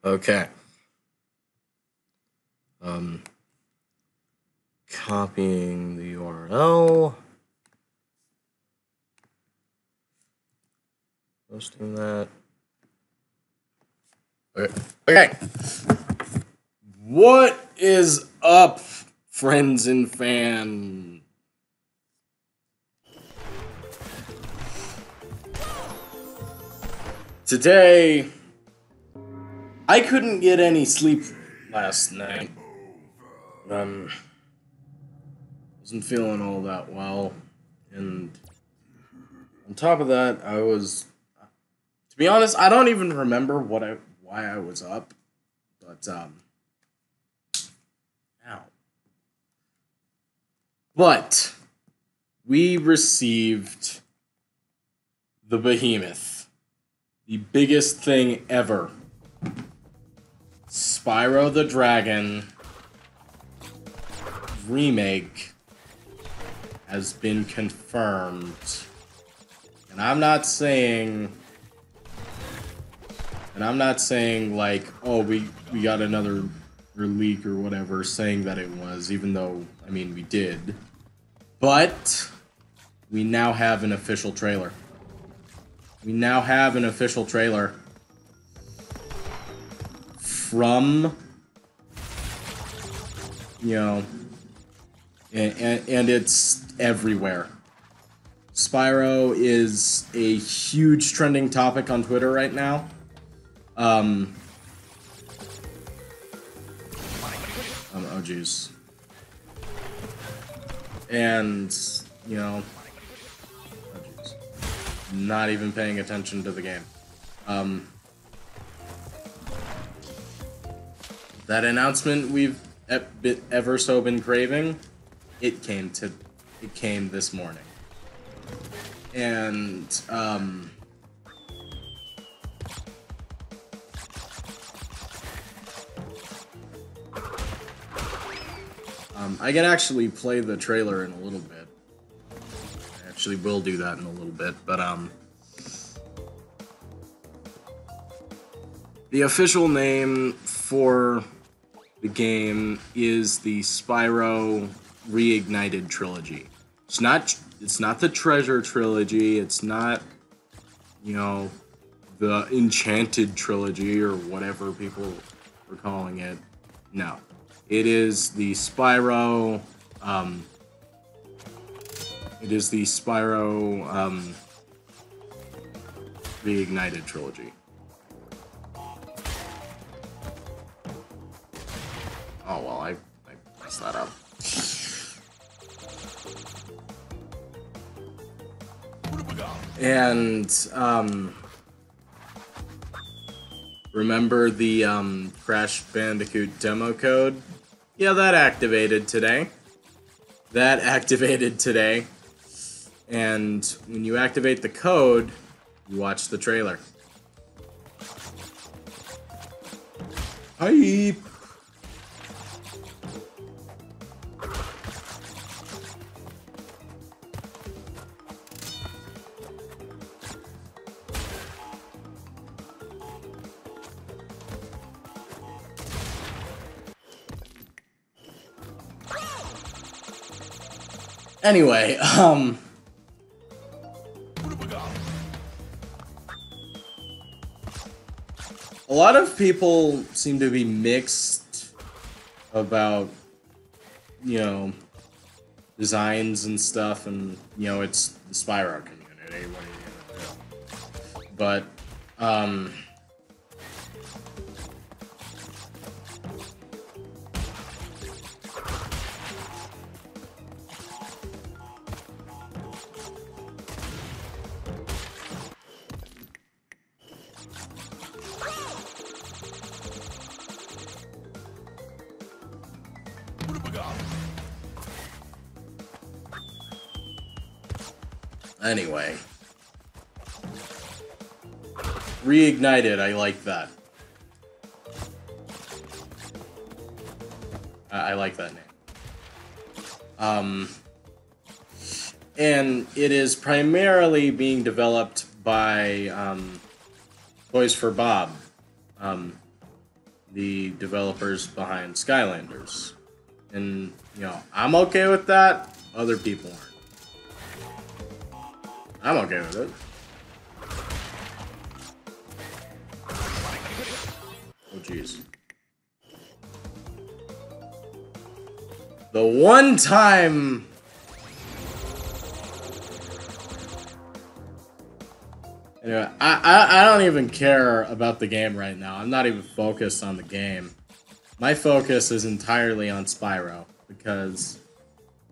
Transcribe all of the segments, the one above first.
Okay. Um, Copying the URL. Posting that. Okay. What is up, friends and fans? Today, I couldn't get any sleep last night. Wasn't feeling all that well, and on top of that, to be honest, I don't even remember why I was up, but ow. But we received the behemoth, the biggest thing ever. Spyro the Dragon remake has been confirmed. And I'm not saying like, oh, we got another leak or whatever saying that it was, even though, I mean, we did. But we now have an official trailer. We now have an official trailer from, you know, and it's everywhere. Spyro is a huge trending topic on Twitter right now. Oh jeez. And, you know, oh jeez. Not even paying attention to the game. That announcement we've ever so been craving, it came this morning. And, I can actually play the trailer in a little bit. I actually will do that in a little bit, but, the official name for the game is the Spyro Reignited Trilogy. It's not the Treasure Trilogy, it's not, you know, the Enchanted Trilogy or whatever people are calling it. No. It is the Spyro, Reignited Trilogy. Oh, well, I messed that up. And, remember the, Crash Bandicoot demo code? Yeah, that activated today. And when you activate the code, you watch the trailer. Hype! Anyway, a lot of people seem to be mixed about, you know, designs and stuff, and, you know, it's the Spyro community, what are you gonna do? But, anyway. Reignited, I like that. I like that name. And it is primarily being developed by Toys for Bob. the developers behind Skylanders. And, you know, I'm okay with that. Other people aren't. I'm okay with it. Oh, jeez. The one time... Anyway, I don't even care about the game right now. I'm not even focused on the game. My focus is entirely on Spyro. Because,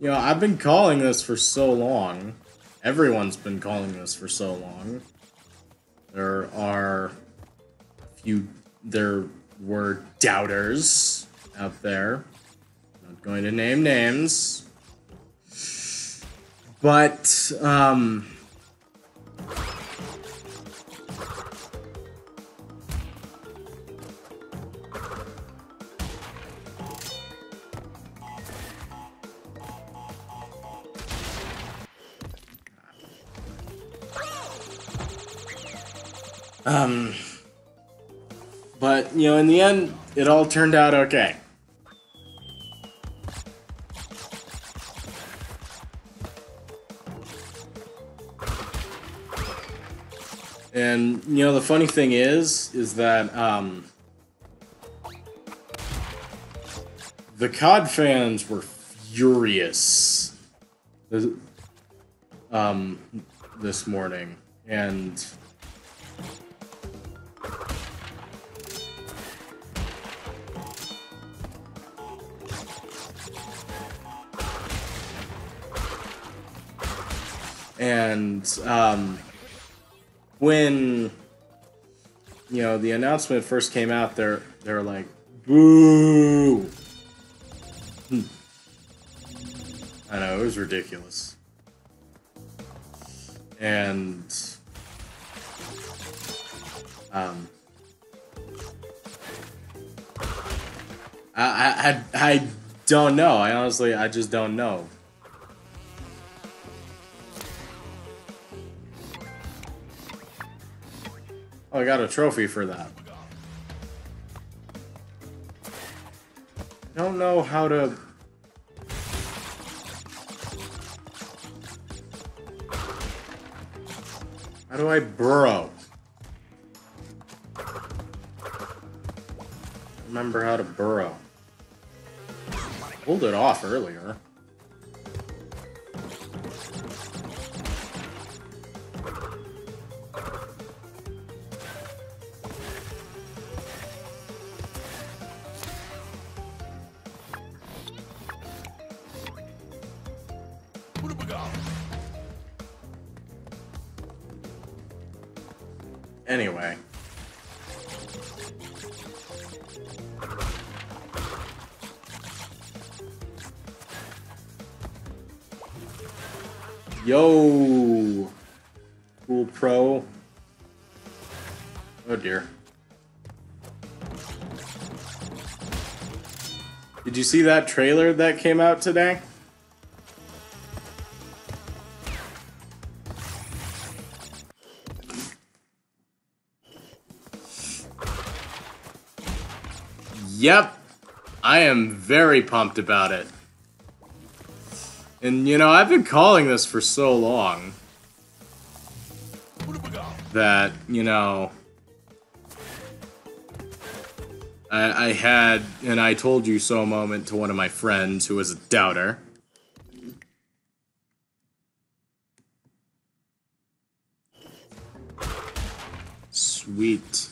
you know, I've been calling this for so long. Everyone's been calling this for so long. There were doubters out there. Not going to name names. But, but, you know, in the end, it all turned out okay. And, you know, the funny thing is that, the COD fans were furious this morning, and when, you know, the announcement first came out, they were like, boo! I know, it was ridiculous. And, I don't know. I just don't know. Oh, I got a trophy for that. I don't know how to... How do I burrow? Remember how to burrow. Pulled it off earlier. Anyway. Yo! Cool Pro. Oh dear. Did you see that trailer that came out today? Yep, I am very pumped about it. And, you know, I've been calling this for so long that, you know, I had an I told you so moment to one of my friends who was a doubter. Sweet.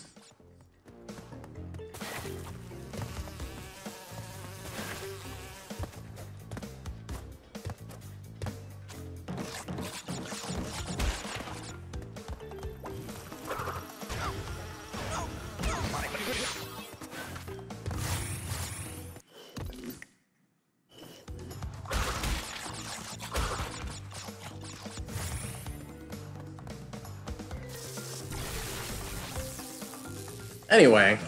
Anyway,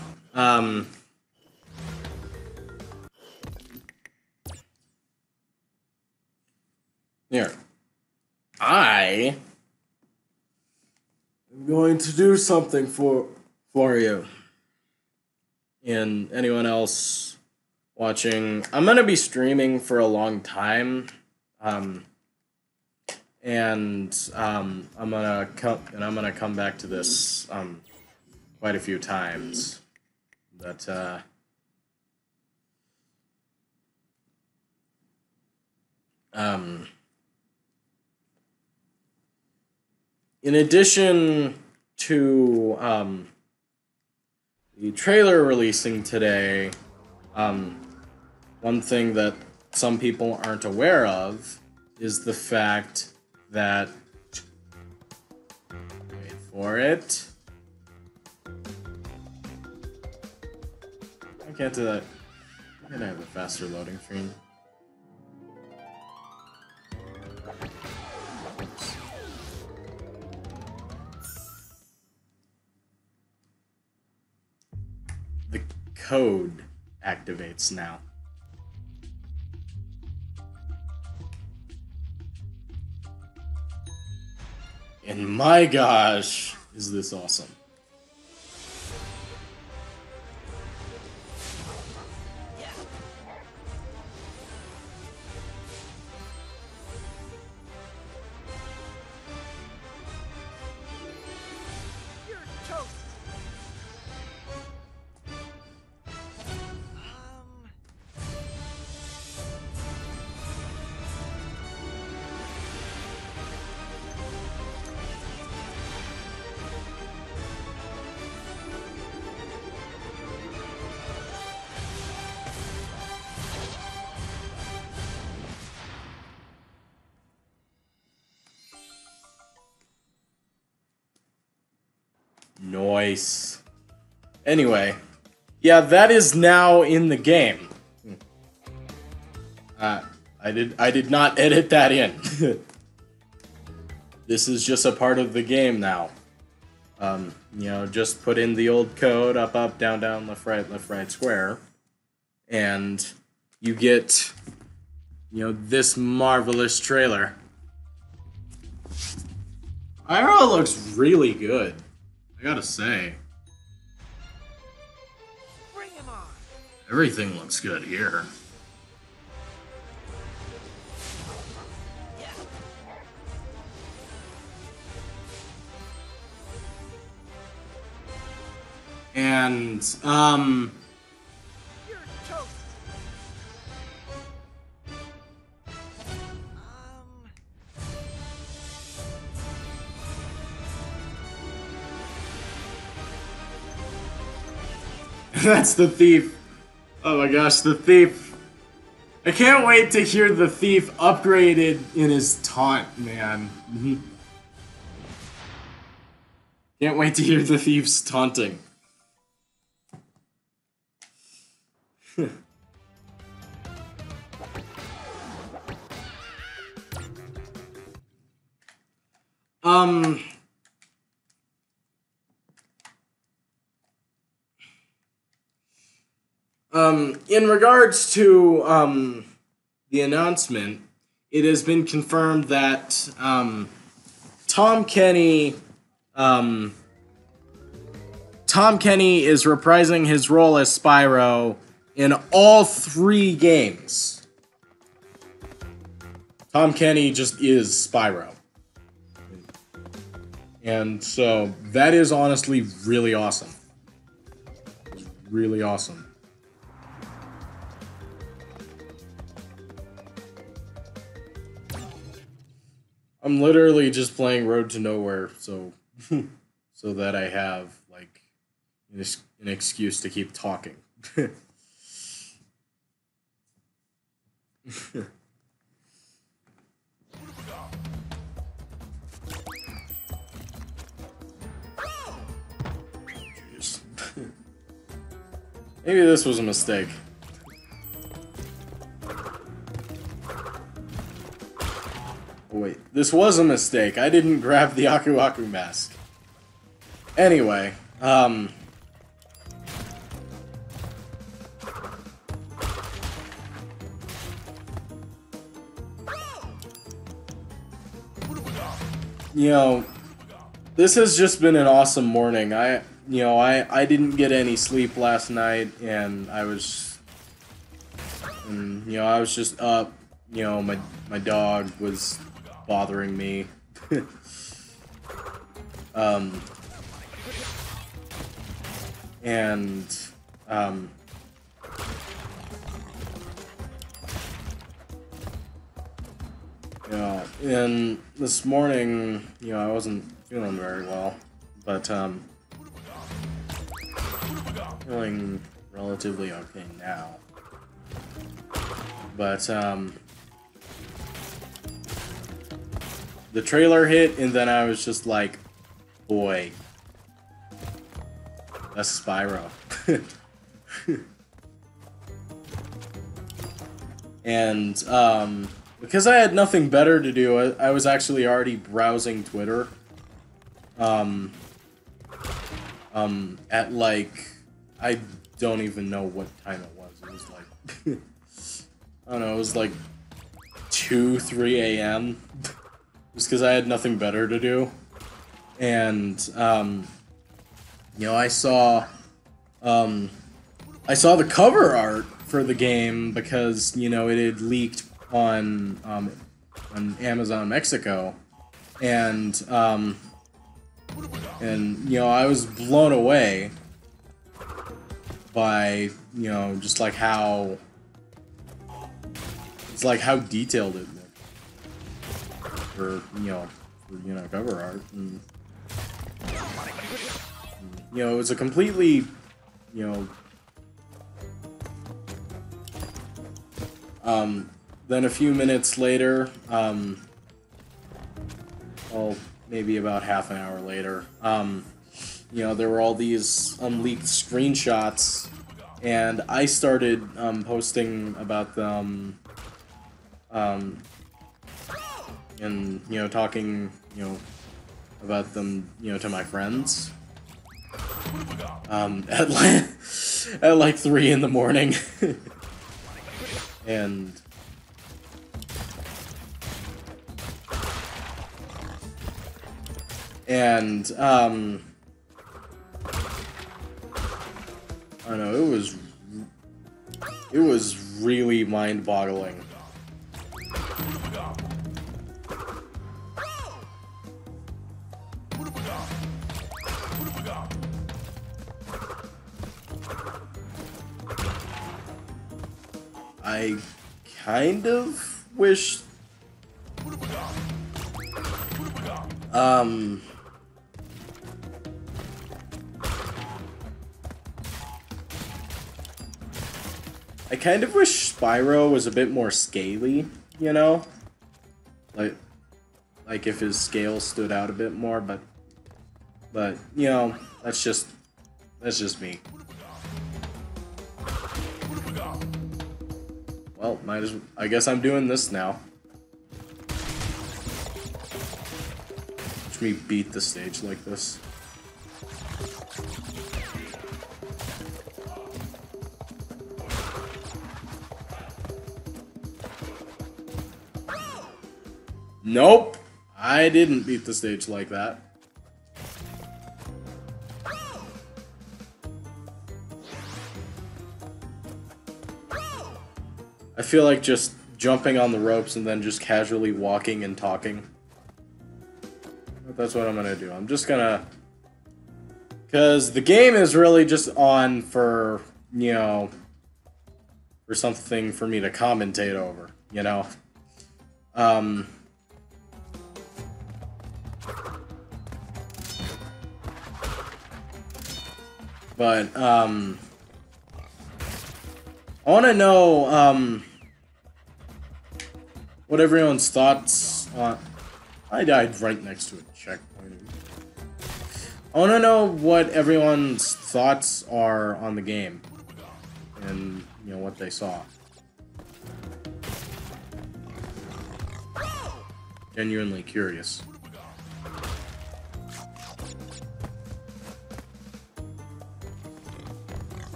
here. I am going to do something for you. and anyone else watching, I'm gonna be streaming for a long time, and I'm gonna come back to this quite a few times. But in addition to the trailer releasing today, one thing that some people aren't aware of is the fact that, wait for it, I can't do that. I'm gonna have a faster loading screen. The code activates now. And my gosh, is this awesome. Nice. Anyway, yeah, that is now in the game. I did not edit that in. This is just a part of the game now. You know, just put in the old code, up, up, down, down, left, right, square, and you get, you know, this marvelous trailer. Spyro looks really good, I gotta say. Bring him on. Everything looks good here. And, You're toast. that's the thief. Oh my gosh, the thief. I can't wait to hear the thief upgraded in his taunt, man. Can't wait to hear the thief's taunting. In regards to, the announcement, it has been confirmed that, Tom Kenny is reprising his role as Spyro in all 3 games. Tom Kenny just is Spyro. And so, that is honestly really awesome. It's really awesome. I'm literally just playing Road to Nowhere, so so that I have, like, an excuse to keep talking. Jeez. Maybe this was a mistake. Oh, wait, this was a mistake. I didn't grab the Aku Aku mask. Anyway, you know, this has just been an awesome morning. you know, I didn't get any sleep last night, and I was just up. You know, my dog was bothering me. And you know, and this morning, you know, I wasn't feeling very well, but feeling relatively okay now. But the trailer hit, and then I was just like, boy, that's Spyro. And because I had nothing better to do, I was actually already browsing Twitter. At like, I don't even know what time it was. It was like, I don't know, it was like 2, 3 a.m. Just because I had nothing better to do. And, you know, I saw the cover art for the game because, you know, it had leaked on Amazon Mexico, and you know, I was blown away by, you know, just like how detailed it looked for, you know, cover art, and you know, it was a completely, you know, then a few minutes later, well, maybe about half an hour later, you know, there were all these unleaked screenshots, and I started posting about them, and, you know, talking, you know, about them, you know, to my friends, at like 3 in the morning. And I don't know, it was really mind-boggling. I kind of wish I kind of wish Spyro was a bit more scaly, you know? Like if his scale stood out a bit more, but you know, that's just me. Well, I guess I'm doing this now. Watch me beat the stage like this. Nope, I didn't beat the stage like that. I feel like just jumping on the ropes and then just casually walking and talking. That's what I'm gonna do. I'm just gonna... Because the game is really just on for, you know, for something for me to commentate over, you know? But, I want to know, what everyone's thoughts on... I died right next to a checkpoint. I want to know what everyone's thoughts are on the game. And, you know, what they saw. Genuinely curious.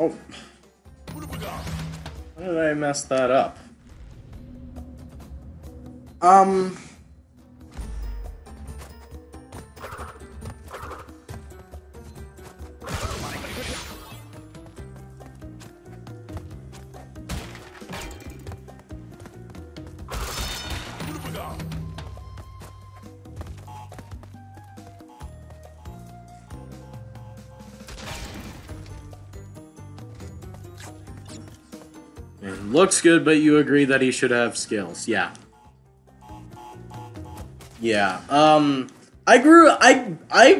Oh. How did I mess that up? Looks good, but you agree that he should have skills. Yeah. Yeah. I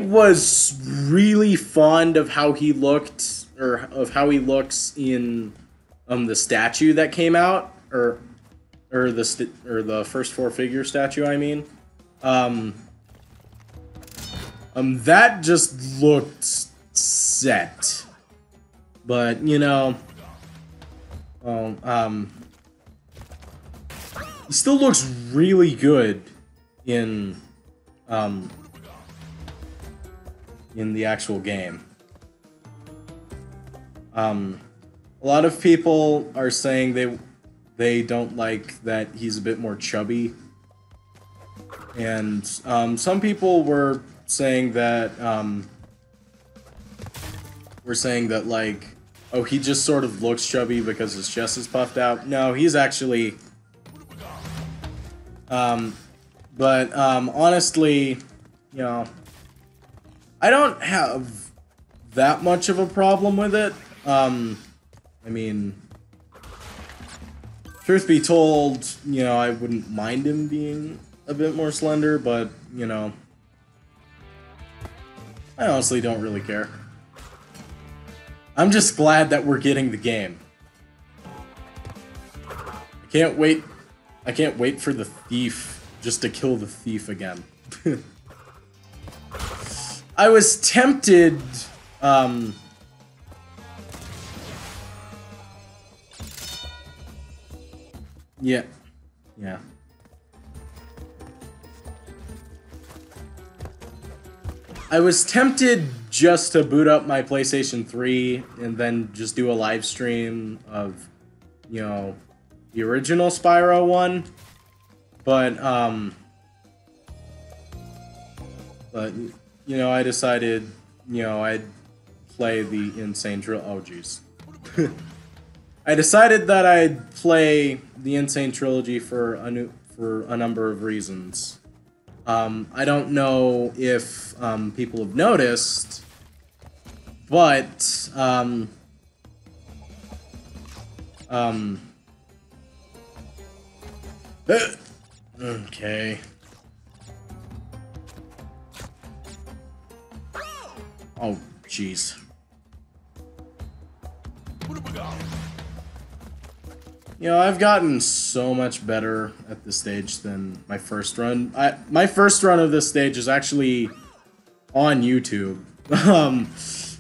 was really fond of how he looked, or of how he looks in the statue that came out, or the first four figure statue, I mean. That just looked set. But, you know, he still looks really good in the actual game. A lot of people are saying they don't like that he's a bit more chubby, and some people were saying that like, oh, he just sort of looks chubby because his chest is puffed out. No, he's actually but honestly, you know, I don't have that much of a problem with it. I mean, truth be told, you know, I wouldn't mind him being a bit more slender, but, you know, I honestly don't really care. I'm just glad that we're getting the game. I can't wait for the thief, just to kill the thief again. I was tempted, yeah. I was tempted just to boot up my PlayStation 3 and then just do a live stream of, you know, the original Spyro one, but you know, I decided, you know, I'd play the Insane Trilogy. Oh, jeez. I decided that I'd play the Insane Trilogy for a number of reasons. I don't know if people have noticed, but okay. Oh, jeez. You know, I've gotten so much better at this stage than my first run. My first run of this stage is actually on YouTube.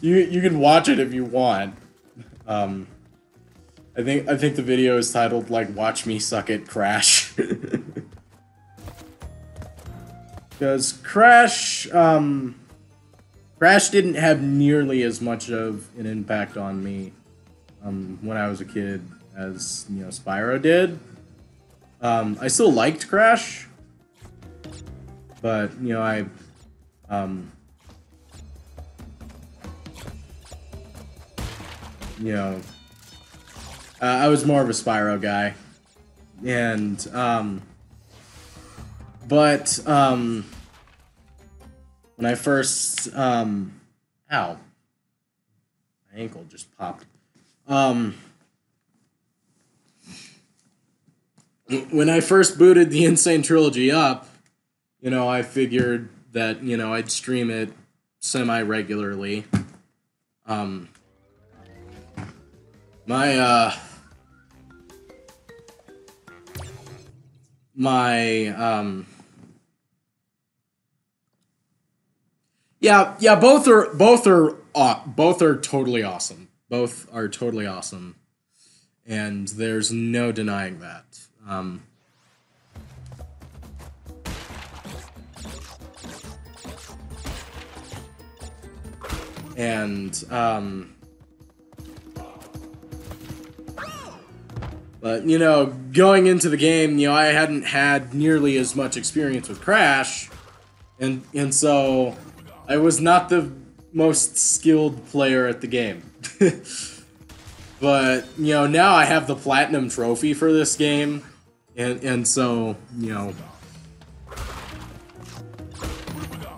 You can watch it if you want. I think the video is titled, like, "Watch Me Suck at Crash." Because Crash didn't have nearly as much of an impact on me when I was a kid as, you know, Spyro did. I still liked Crash, but, you know, I was more of a Spyro guy, and when I first ow, my ankle just popped. When I first booted the Insane Trilogy up, you know, I figured that, you know, I'd stream it semi-regularly. Yeah, both are totally awesome. Both are totally awesome, and there's no denying that. But, you know, going into the game, you know, I hadn't had nearly as much experience with Crash, and so I was not the most skilled player at the game. But, you know, now I have the Platinum Trophy for this game, and so, you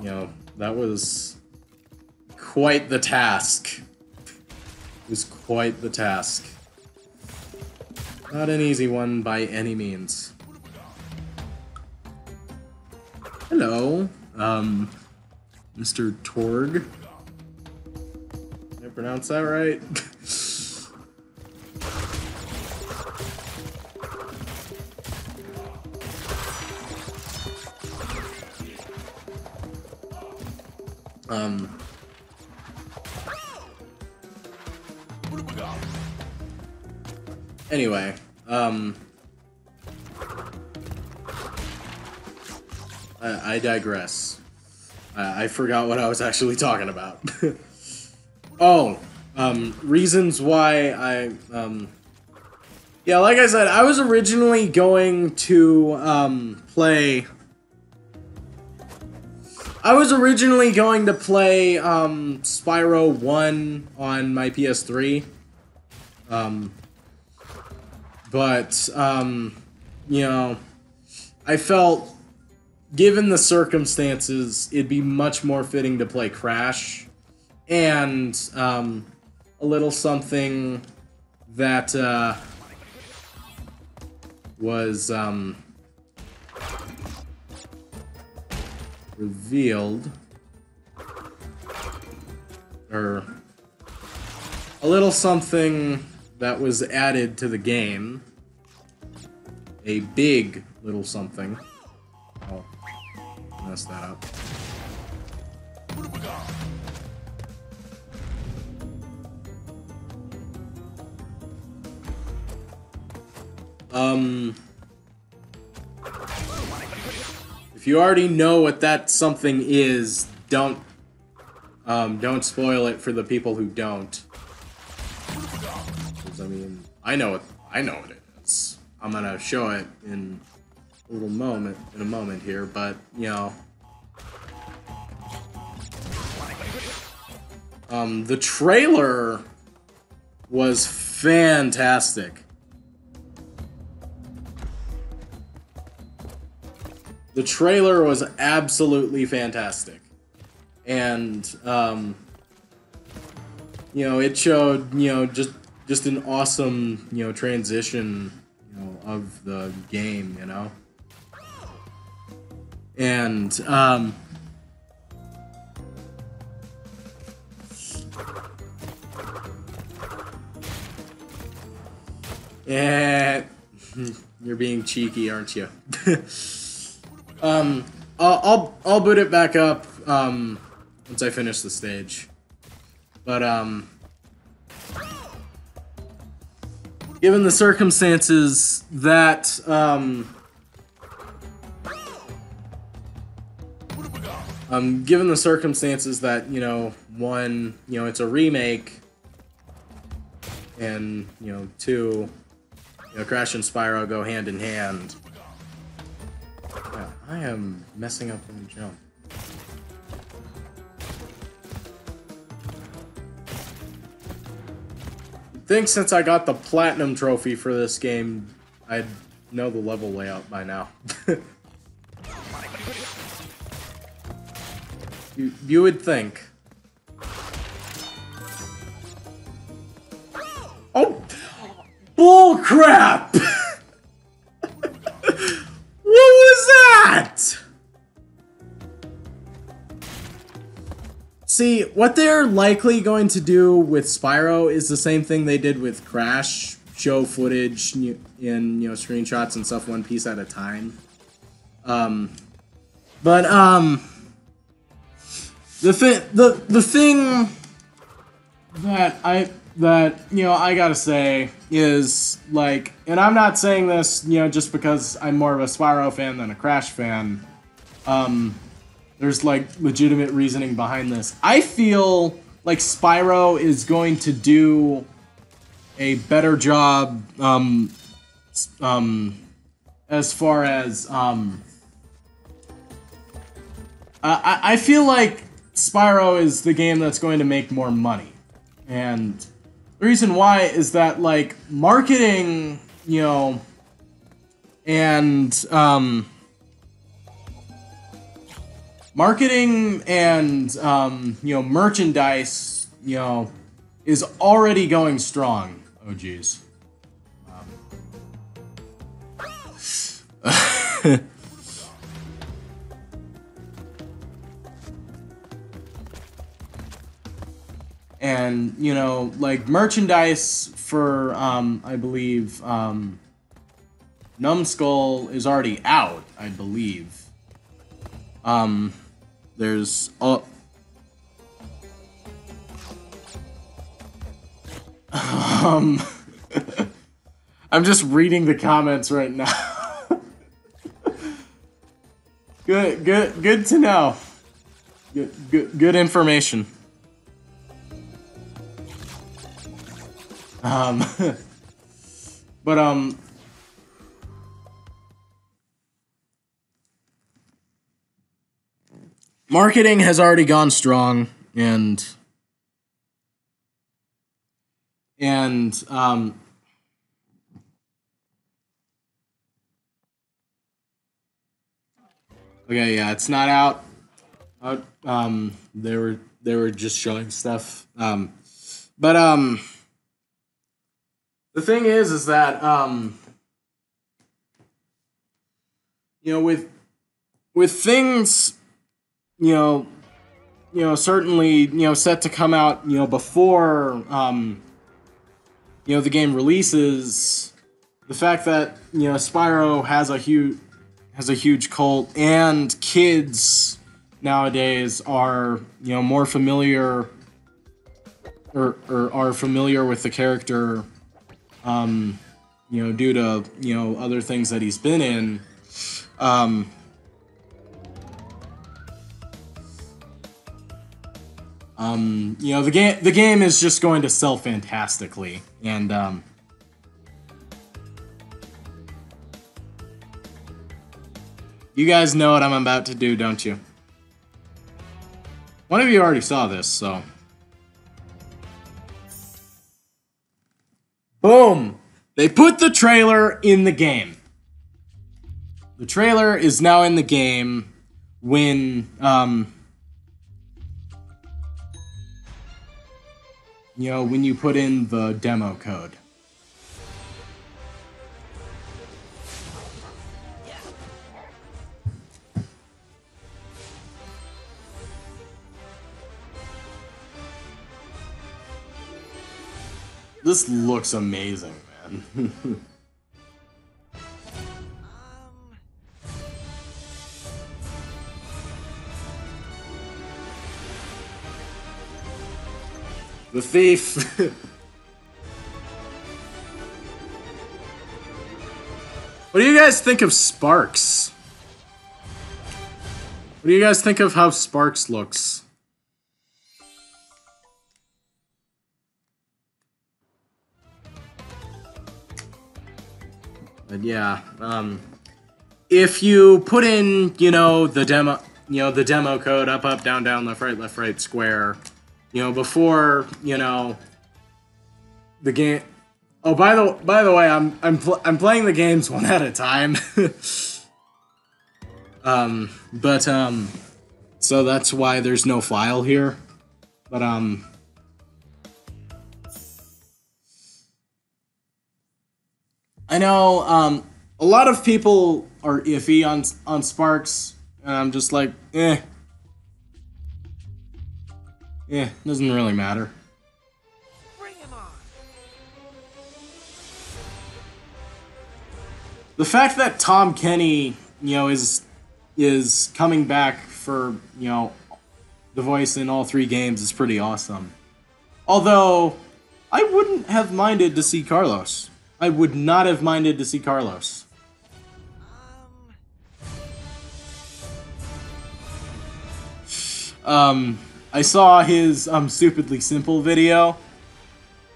know, that was quite the task. It was quite the task. Not an easy one by any means. Hello, Mr. Torg. Did I pronounce that right? Anyway, I digress. I forgot what I was actually talking about. Oh, reasons why yeah, like I said, I was originally going to, play Spyro 1 on my PS3. But, you know, I felt, given the circumstances, it'd be much more fitting to play Crash. And, a little something that, was, revealed, or a little something that was added to the game, a big little something. Oh, messed that up. If you already know what that something is, don't spoil it for the people who don't. Because, I mean, I know what it is. I'm gonna show it in a moment here, but, you know. The trailer was fantastic. The trailer was absolutely fantastic. And, you know, it showed, you know, just an awesome, you know, transition, you know, of the game, you know? And, yeah, you're being cheeky, aren't you? I'll boot it back up, once I finish the stage. But, given the circumstances that, you know, one, you know, it's a remake, and, you know, two, you know, Crash and Spyro go hand in hand. Yeah, I am messing up when you jump. I think since I got the Platinum Trophy for this game, I'd know the level layout by now. You would think. Oh! Bull crap! What was that? See, what they're likely going to do with Spyro is the same thing they did with Crash. Show footage in, you know, screenshots and stuff one piece at a time. The thing that you know, I gotta say is, like, and I'm not saying this, you know, just because I'm more of a Spyro fan than a Crash fan. There's, like, legitimate reasoning behind this. I feel like Spyro is going to do a better job, as far as I feel like Spyro is the game that's going to make more money, and the reason why is that, like, marketing, you know, and you know, merchandise, you know, is already going strong. Oh geez. And, you know, like, merchandise for, I believe, Numbskull is already out, I believe. There's, I'm just reading the comments right now. Good to know. Good information. But marketing has already gone strong, and okay, yeah, it's not out. They were just showing stuff. But the thing is that you know, with things, you know, certainly, you know, set to come out, you know, before you know, the game releases, the fact that, you know, Spyro has a huge cult, and kids nowadays are, you know, more familiar or are familiar with the character, you know, due to, you know, other things that he's been in. You know, the game is just going to sell fantastically, and you guys know what I'm about to do, don't you? One of you already saw this, so boom! They put the trailer in the game. The trailer is now in the game when you know, when you put in the demo code. This looks amazing, man. The thief. What do you guys think of Sparks? What do you guys think of how Sparks looks? But yeah, if you put in, you know, the demo code up, down, left, right, square, you know, before, you know, the game. Oh, by the way, I'm playing the games one at a time. So that's why there's no file here. But I know a lot of people are iffy on Sparks, and I'm just like, doesn't really matter. Bring him on. The fact that Tom Kenny, you know, is coming back for, you know, the voice in all 3 games is pretty awesome. Although, I wouldn't have minded to see Carlos. I would not have minded to see Carlos. I saw his Stupidly Simple video,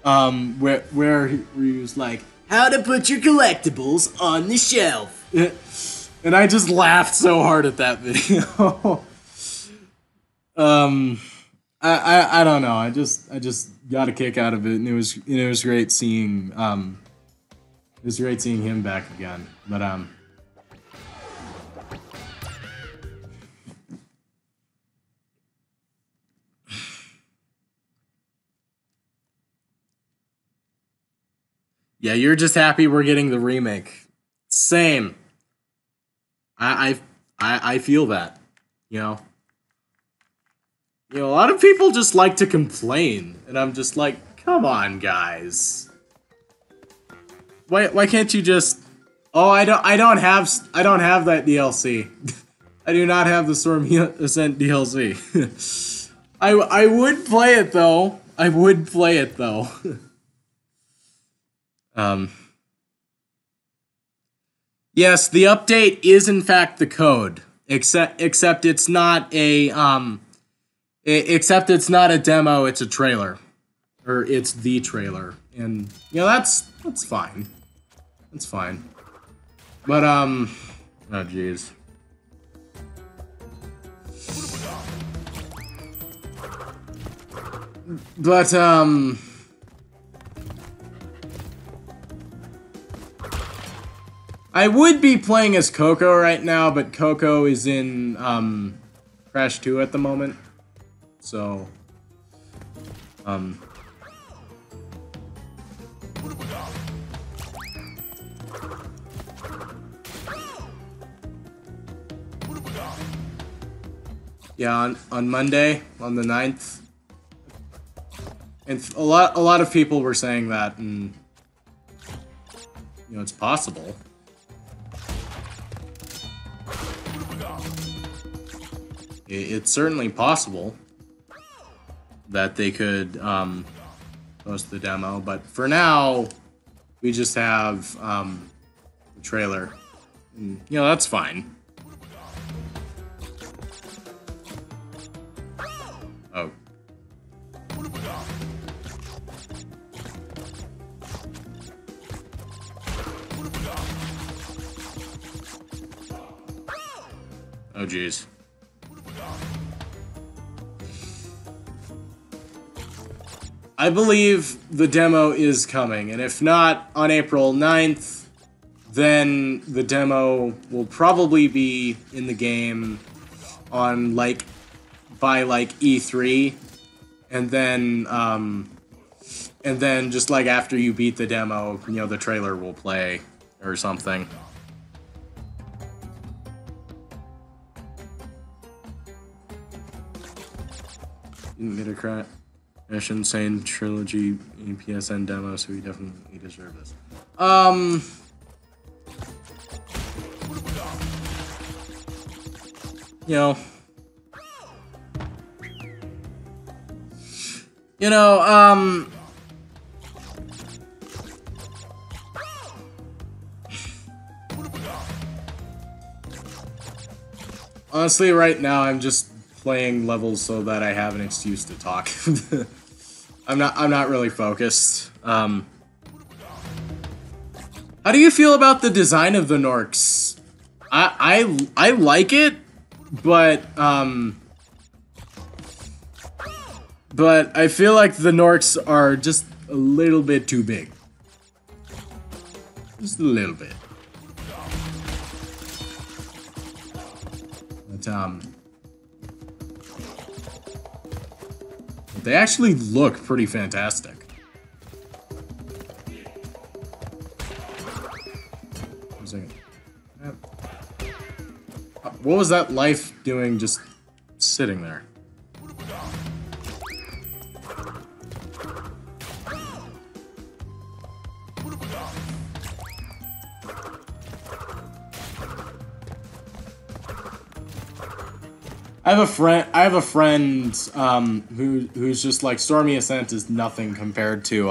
where he was like, How to put your collectibles on the shelf. And I just laughed so hard at that video. I don't know. I just got a kick out of it, and it was great seeing him back again. But yeah, you're just happy we're getting the remake. Same. I feel that, you know. You know, a lot of people just like to complain, and I'm just like, come on, guys. Why can't you just? Oh, I don't have that DLC. I do not have the Storm Ascent DLC. I would play it though. I would play it though. Yes, the update is in fact the code, except it's not a except it's not a demo, it's a trailer. Or it's the trailer. And you know, that's fine. That's fine. But oh jeez. But I would be playing as Coco right now, but Coco is in Crash 2 at the moment. So yeah, on Monday, on the 9th. And a lot of people were saying that, and you know, it's possible. It's certainly possible that they could post the demo, but for now, we just have the trailer. And, you know, that's fine. Oh. Oh, jeez. I believe the demo is coming, and if not on April 9th, then the demo will probably be in the game on by E3, and then just like after you beat the demo, you know, the trailer will play or something. Didn't get a crack. Crash Insane Trilogy PSN demo, so we definitely deserve this. Honestly, right now I'm just playing levels so that I have an excuse to talk. I'm not really focused. How do you feel about the design of the Norks? I like it, but I feel like the Norks are just a little bit too big. Just a little bit. But they actually look pretty fantastic. What was that life doing just sitting there? I have a friend who's just like, Stormy Ascent is nothing compared to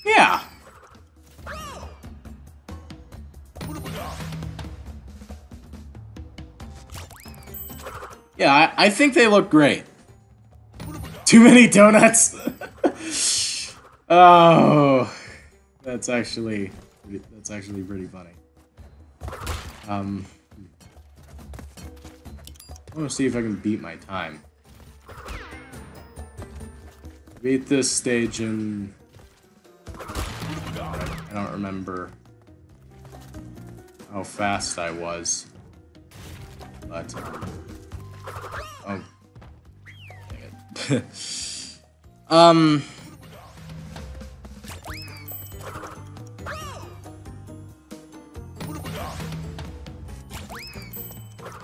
yeah. Yeah, I think they look great. Too many donuts. Oh, that's actually pretty funny. I want to see if I can beat my time. Beat this stage in... I don't remember how fast I was. But, oh. Dang it.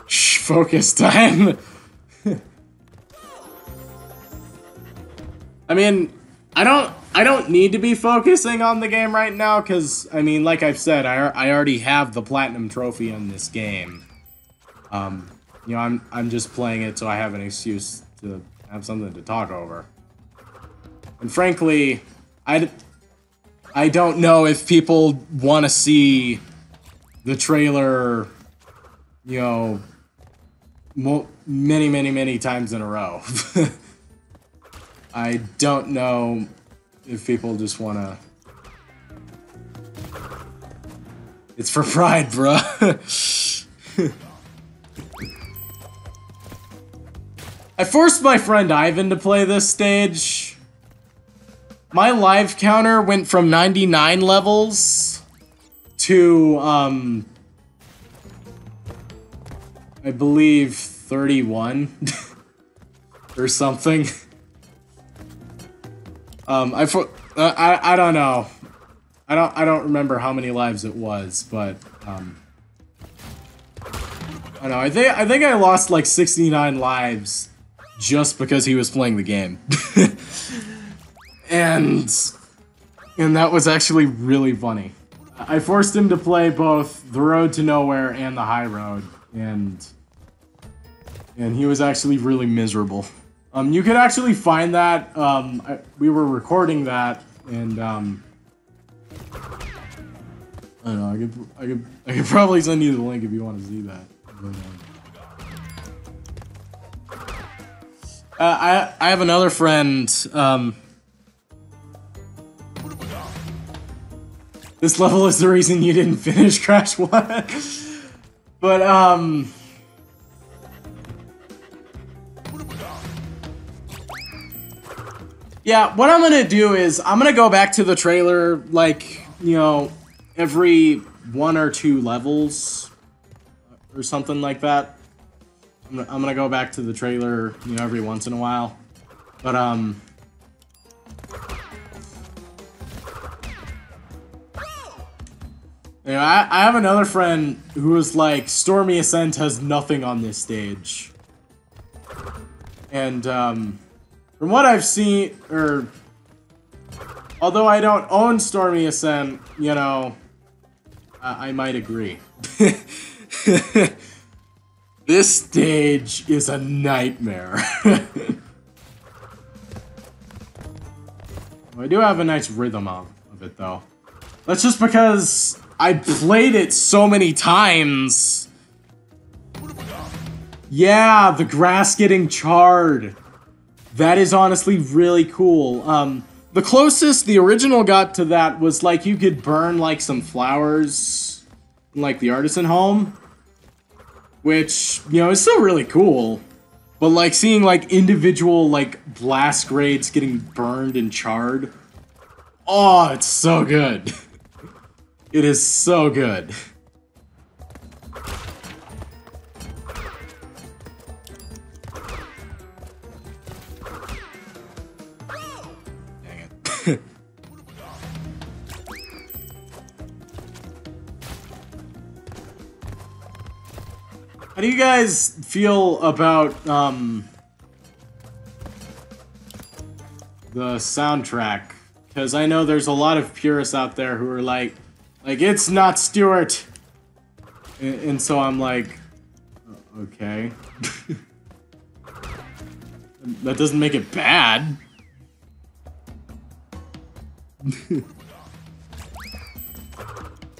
Shh, focus time! I mean, I don't need to be focusing on the game right now, because, I mean, like I've said, I already have the Platinum Trophy in this game. You know, I'm just playing it so I have an excuse to have something to talk over. And frankly, I don't know if people want to see the trailer, you know, many times in a row. I don't know if people just want to... It's for pride, bruh. I forced my friend Ivan to play this stage. My live counter went from 99 levels to, I believe 31 or something. I don't know. I don't remember how many lives it was, but I don't know. I think I lost like 69 lives just because he was playing the game. and that was actually really funny. I forced him to play both the Road to Nowhere and the High Road, and he was actually really miserable. You could actually find that. We were recording that, and I don't know. I could probably send you the link if you want to see that. But, I have another friend. This level is the reason you didn't finish Crash 1. But yeah, what I'm gonna do is I'm gonna go back to the trailer, like, you know, every 1 or 2 levels or something like that. I'm gonna go back to the trailer, you know, every once in a while. But you know, I have another friend who was like, Stormy Ascent has nothing on this stage. And from what I've seen, or although I don't own Stormy Ascent, you know, I might agree. This stage is a nightmare. I do have a nice rhythm of it, though. That's just because I played it so many times. Yeah, the grass getting charred. That is honestly really cool. The closest the original got to that was like you could burn like some flowers in like the artisan home. Which, you know, is still really cool. But like seeing like individual like blast grades getting burned and charred. Oh, it's so good. It is so good. Dang it. How do you guys feel about the soundtrack? Because I know there's a lot of purists out there who are like it's not Stewart, and so I'm like, okay, that doesn't make it bad.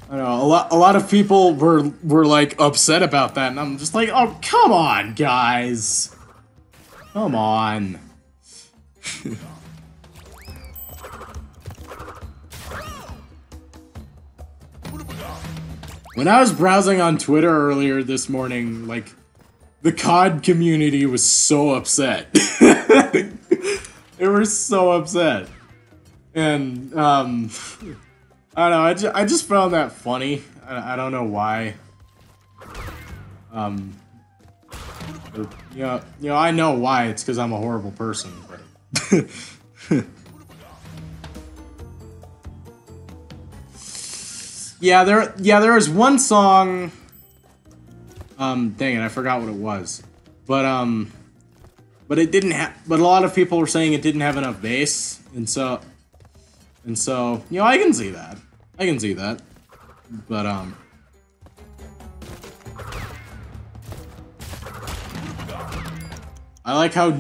I don't know, a lot of people were like upset about that, and I'm just like, oh, come on, guys. Come on. When I was browsing on Twitter earlier this morning, like, the COD community was so upset. They were so upset. And, I don't know, I just found that funny. I don't know why. You know, I know why. It's because I'm a horrible person, but... Yeah, there was one song. Dang it, I forgot what it was. But it didn't have. But a lot of people were saying it didn't have enough bass, and so, you know, I can see that. I can see that. But I like how.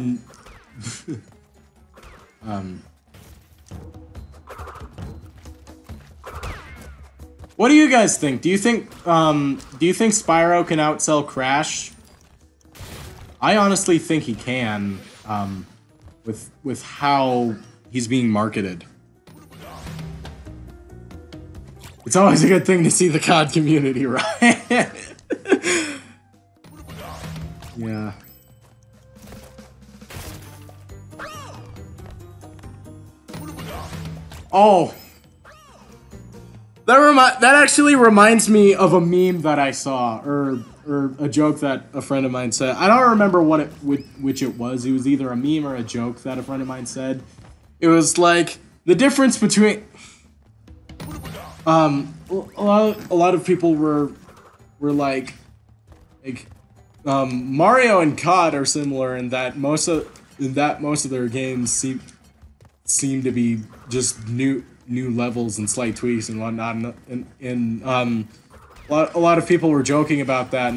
What do you guys think? Do you think Spyro can outsell Crash? I honestly think he can, with how he's being marketed. It's always a good thing to see the COD community, right? Yeah. Oh. That actually reminds me of a meme that I saw, or a joke that a friend of mine said. I don't remember which it was. It was either a meme or a joke that a friend of mine said. It was like the difference between a lot of people were like Mario and COD are similar in that most of their games seem to be just new levels and slight tweaks and whatnot, and a lot of people were joking about that,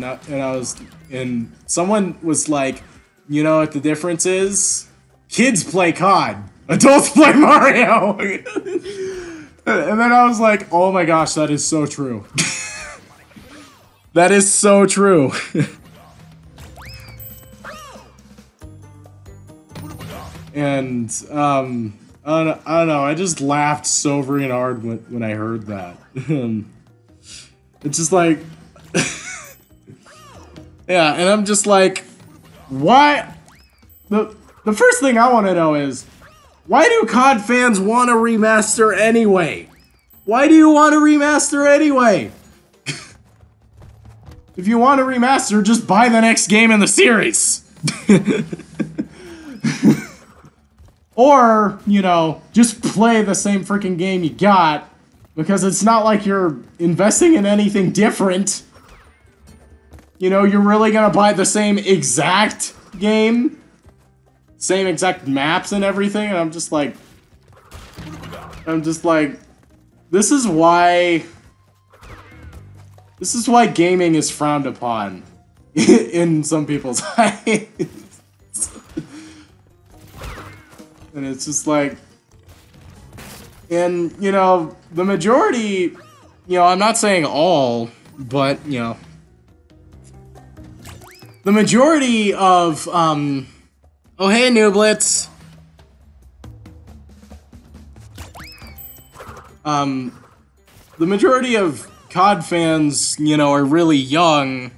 and someone was like, you know what the difference is? Kids play COD, adults play Mario. And then I was like, oh my gosh, that is so true. That is so true. And I don't know, I just laughed so freaking hard when I heard that. It's just like... Yeah, and I'm just like, why? The first thing I want to know is, why do COD fans want to remaster anyway? Why do you want to remaster anyway? If you want to remaster, just buy the next game in the series. Or, you know, just play the same freaking game you got, because it's not like you're investing in anything different. You know, you're really gonna buy the same exact game? Same exact maps and everything, and I'm just like, this is why gaming is frowned upon in some people's eyes. And it's just like, and, you know, the majority, you know, I'm not saying all, but, you know, the majority of, oh, hey, Nooblets. The majority of COD fans, you know, are really young,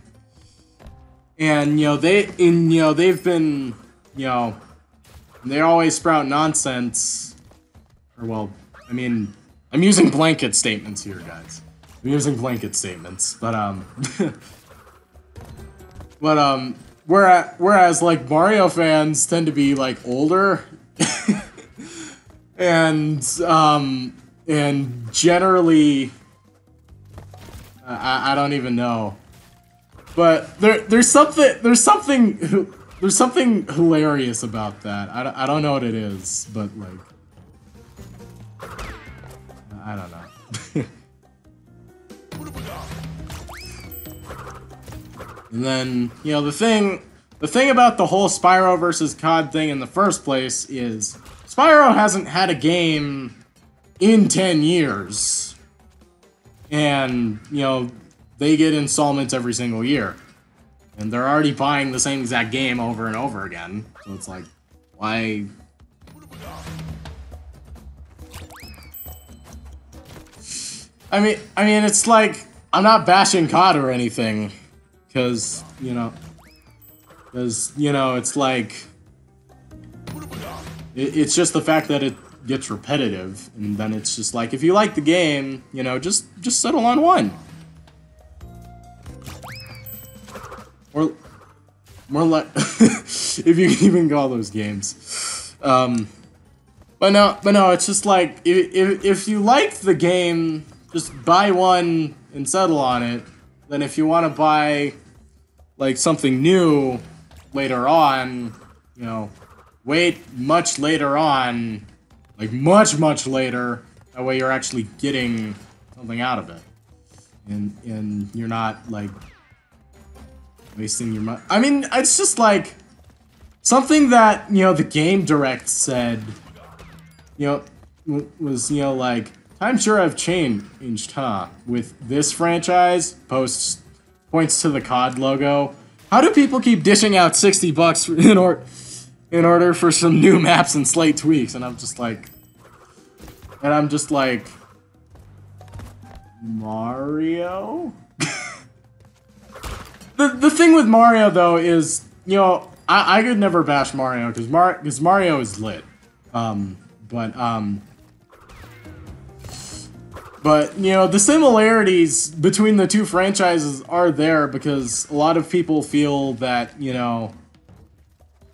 and, you know, they've been, you know, they always sprout nonsense. Or, well, I mean, I'm using blanket statements here, guys. I'm using blanket statements, but, whereas, like, Mario fans tend to be, like, older, and generally, I don't even know, but there's something hilarious about that. I don't know what it is, but, like, I don't know. And then, you know, the thing about the whole Spyro versus COD thing in the first place is Spyro hasn't had a game in 10 years. And, you know, they get installments every single year. And they're already buying the same exact game over and over again. So it's like, why I mean, it's like I'm not bashing COD or anything, because it's like it's just the fact that it gets repetitive, and then it's just like if you like the game, just settle on one, or more like if you can even call those games. But no, it's just like if you like the game, just buy one and settle on it. Then if you want to buy like something new later on, wait much later on, like much later. That way you're actually getting something out of it, and you're not like wasting your money. I mean, it's just like something that the Game Direct said. Was like, times sure have changed, huh? With this franchise, points to the COD logo. How do people keep dishing out $60 in order for some new maps and slight tweaks? And I'm just like, Mario? The thing with Mario though is, I could never bash Mario because Mario is lit. But the similarities between the two franchises are there because a lot of people feel that,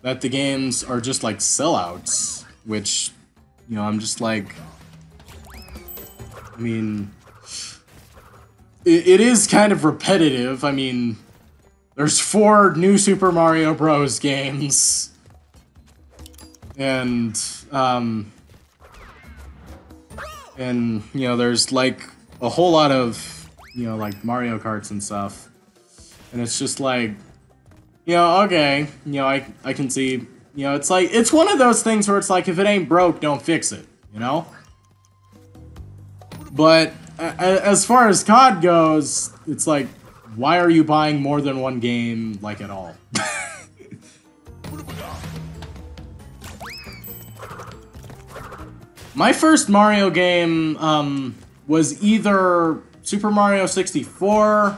that the games are just like sellouts, which, I'm just like, I mean, it is kind of repetitive. I mean, there's 4 new Super Mario Bros. Games, and there's like a whole lot of like Mario Karts and stuff, and it's just like okay, I can see, it's like it's one of those things where it's like if it ain't broke, don't fix it, but as far as COD goes, it's like, why are you buying more than one game like at all? My first Mario game was either Super Mario 64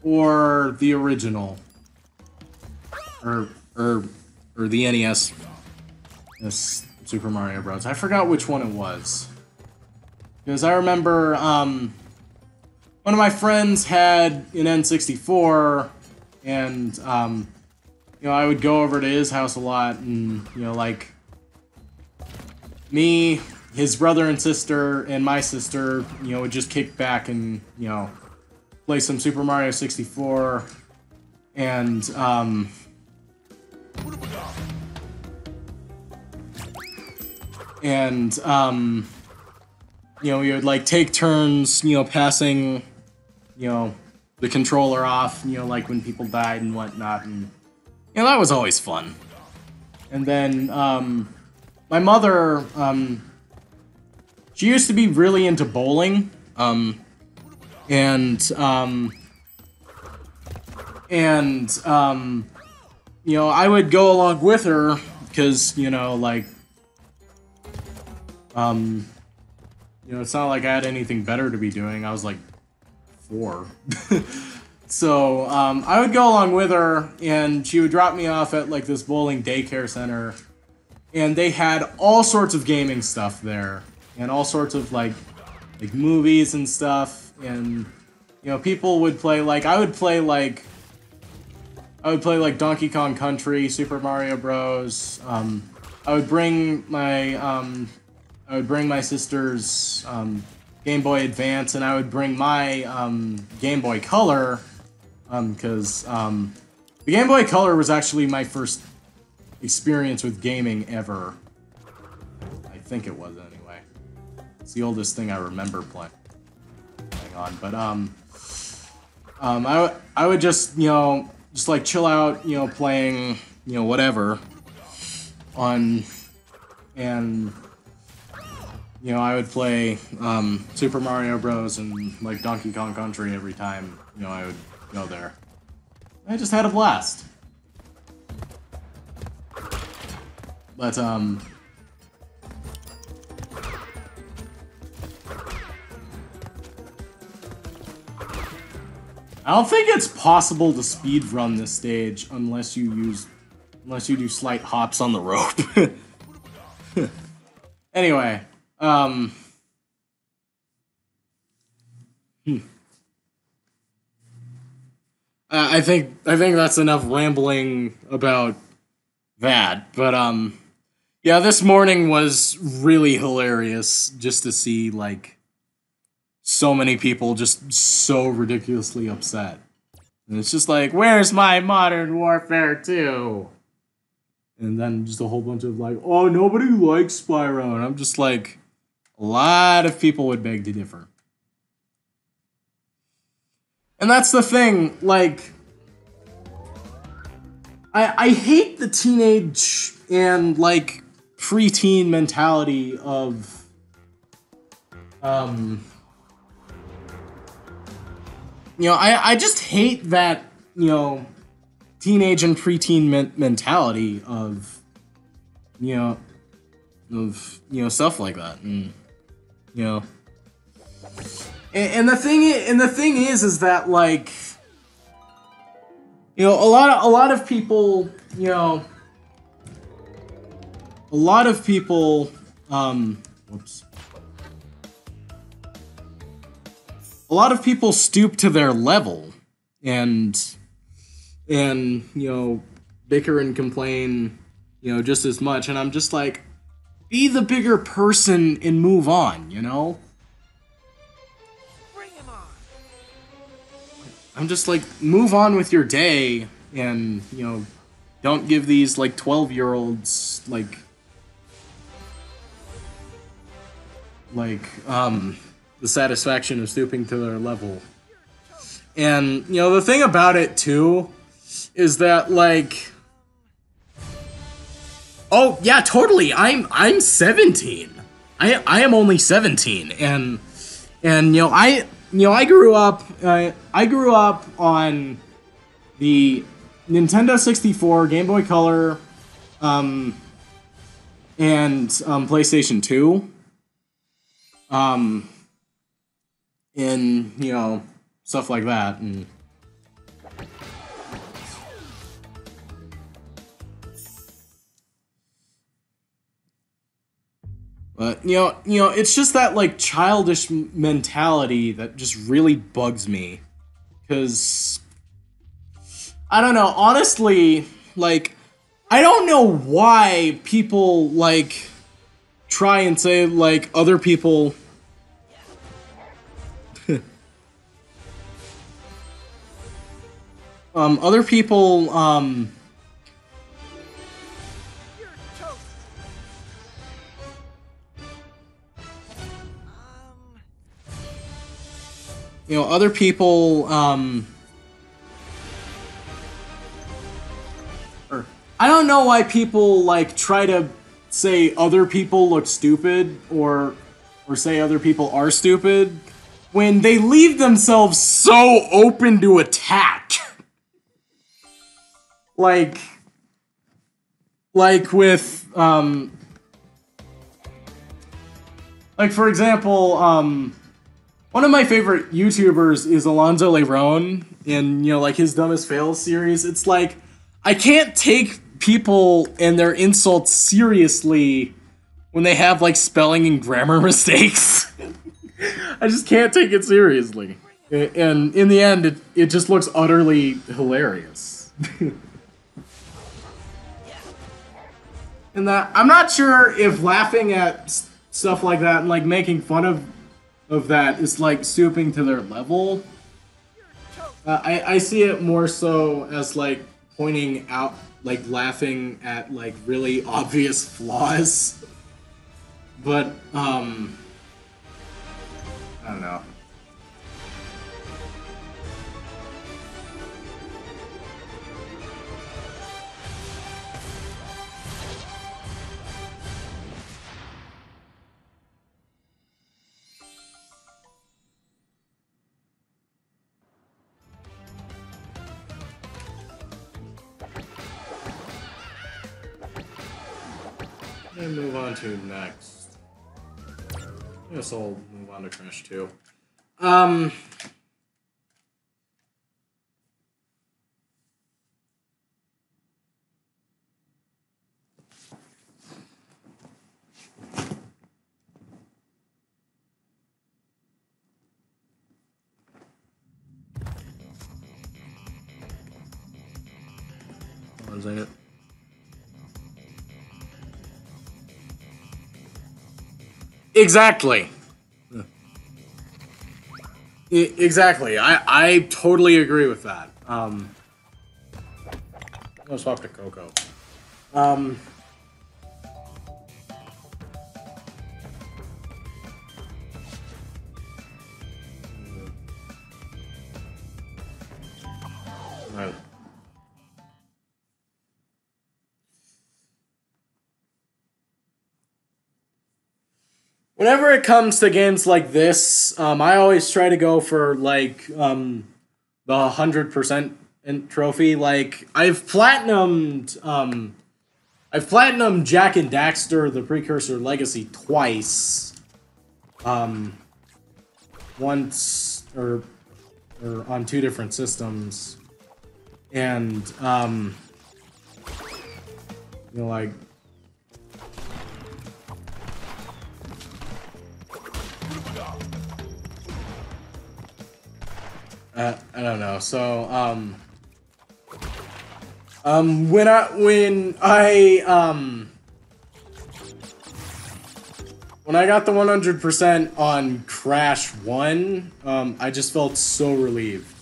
or the original, or the NES, this Super Mario Bros. I forgot which one it was, because I remember one of my friends had an N64, and I would go over to his house a lot, and like, me, his brother and sister, and my sister, would just kick back and, play some Super Mario 64, and, we would, like, take turns, passing, the controller off, like when people died and whatnot, and, that was always fun. And then, my mother, she used to be really into bowling, I would go along with her, because, like, it's not like I had anything better to be doing. I was, like, 4. So, I would go along with her, and she would drop me off at, like, this bowling daycare center. And they had all sorts of gaming stuff there, and all sorts of like movies and stuff, and people would play like I would play like Donkey Kong Country, Super Mario Bros. I would bring my sister's Game Boy Advance, and I would bring my Game Boy Color, because the Game Boy Color was actually my first experience with gaming ever. I think it was, anyway. It's the oldest thing I remember playing on. But I would just just like chill out, playing whatever on, and I would play Super Mario Bros. And like Donkey Kong Country every time I would go there. I just had a blast. But, I don't think it's possible to speedrun this stage unless you do slight hops on the rope. Anyway, I think that's enough rambling about that. But yeah, this morning was really hilarious just to see like so many people just so ridiculously upset. And it's just like, where's my Modern Warfare 2? And then just a whole bunch of like, oh, nobody likes Spyro. And I'm just like, a lot of people would beg to differ. And that's the thing, like, I hate the teenage and, like, preteen mentality of, you know, I just hate that, you know, teenage and preteen mentality of, you know, stuff like that, and, you know. And the thing is that, like, you know, a lot of people, you know, whoops. A lot of people stoop to their level and you know, bicker and complain, you know, just as much. And I'm just like, be the bigger person and move on, you know? I'm just like, move on with your day and, you know, don't give these, like, 12-year-olds, like, the satisfaction of stooping to their level. And, you know, the thing about it, too, is that, like, oh, yeah, totally, I'm 17. I am only 17, and, you know, I grew up on the Nintendo 64, Game Boy Color, and PlayStation 2. And, you know, stuff like that, and but, you know, it's just that, like, childish mentality that just really bugs me. Because, I don't know, honestly, like, I don't know why people, like, try and say, like, other people... other people, you know, other people, or, I don't know why people, like, try to say other people look stupid, or say other people are stupid, when they leave themselves so open to attack. Like with, like, for example, one of my favorite YouTubers is Alonzo Leron, and, you know, like, his Dumbest Fails series. It's like, I can't take people and their insults seriously when they have, like, spelling and grammar mistakes. I just can't take it seriously. And in the end, it just looks utterly hilarious. And that, I'm not sure if laughing at stuff like that and, like, making fun of that is, like, stooping to their level. I see it more so as, like, pointing out, like, laughing at, like, really obvious flaws. But, I don't know. And move on to next. I guess I'll move on to Crash 2. 1 second. Exactly. Exactly. I totally agree with that. I'm gonna swap to Coco. Right. Whenever it comes to games like this, I always try to go for like the 100% trophy. Like I've platinumed Jak and Daxter: The Precursor Legacy twice. Once or on 2 different systems, and you know, like. I don't know. So, when I got the 100% on Crash 1, I just felt so relieved.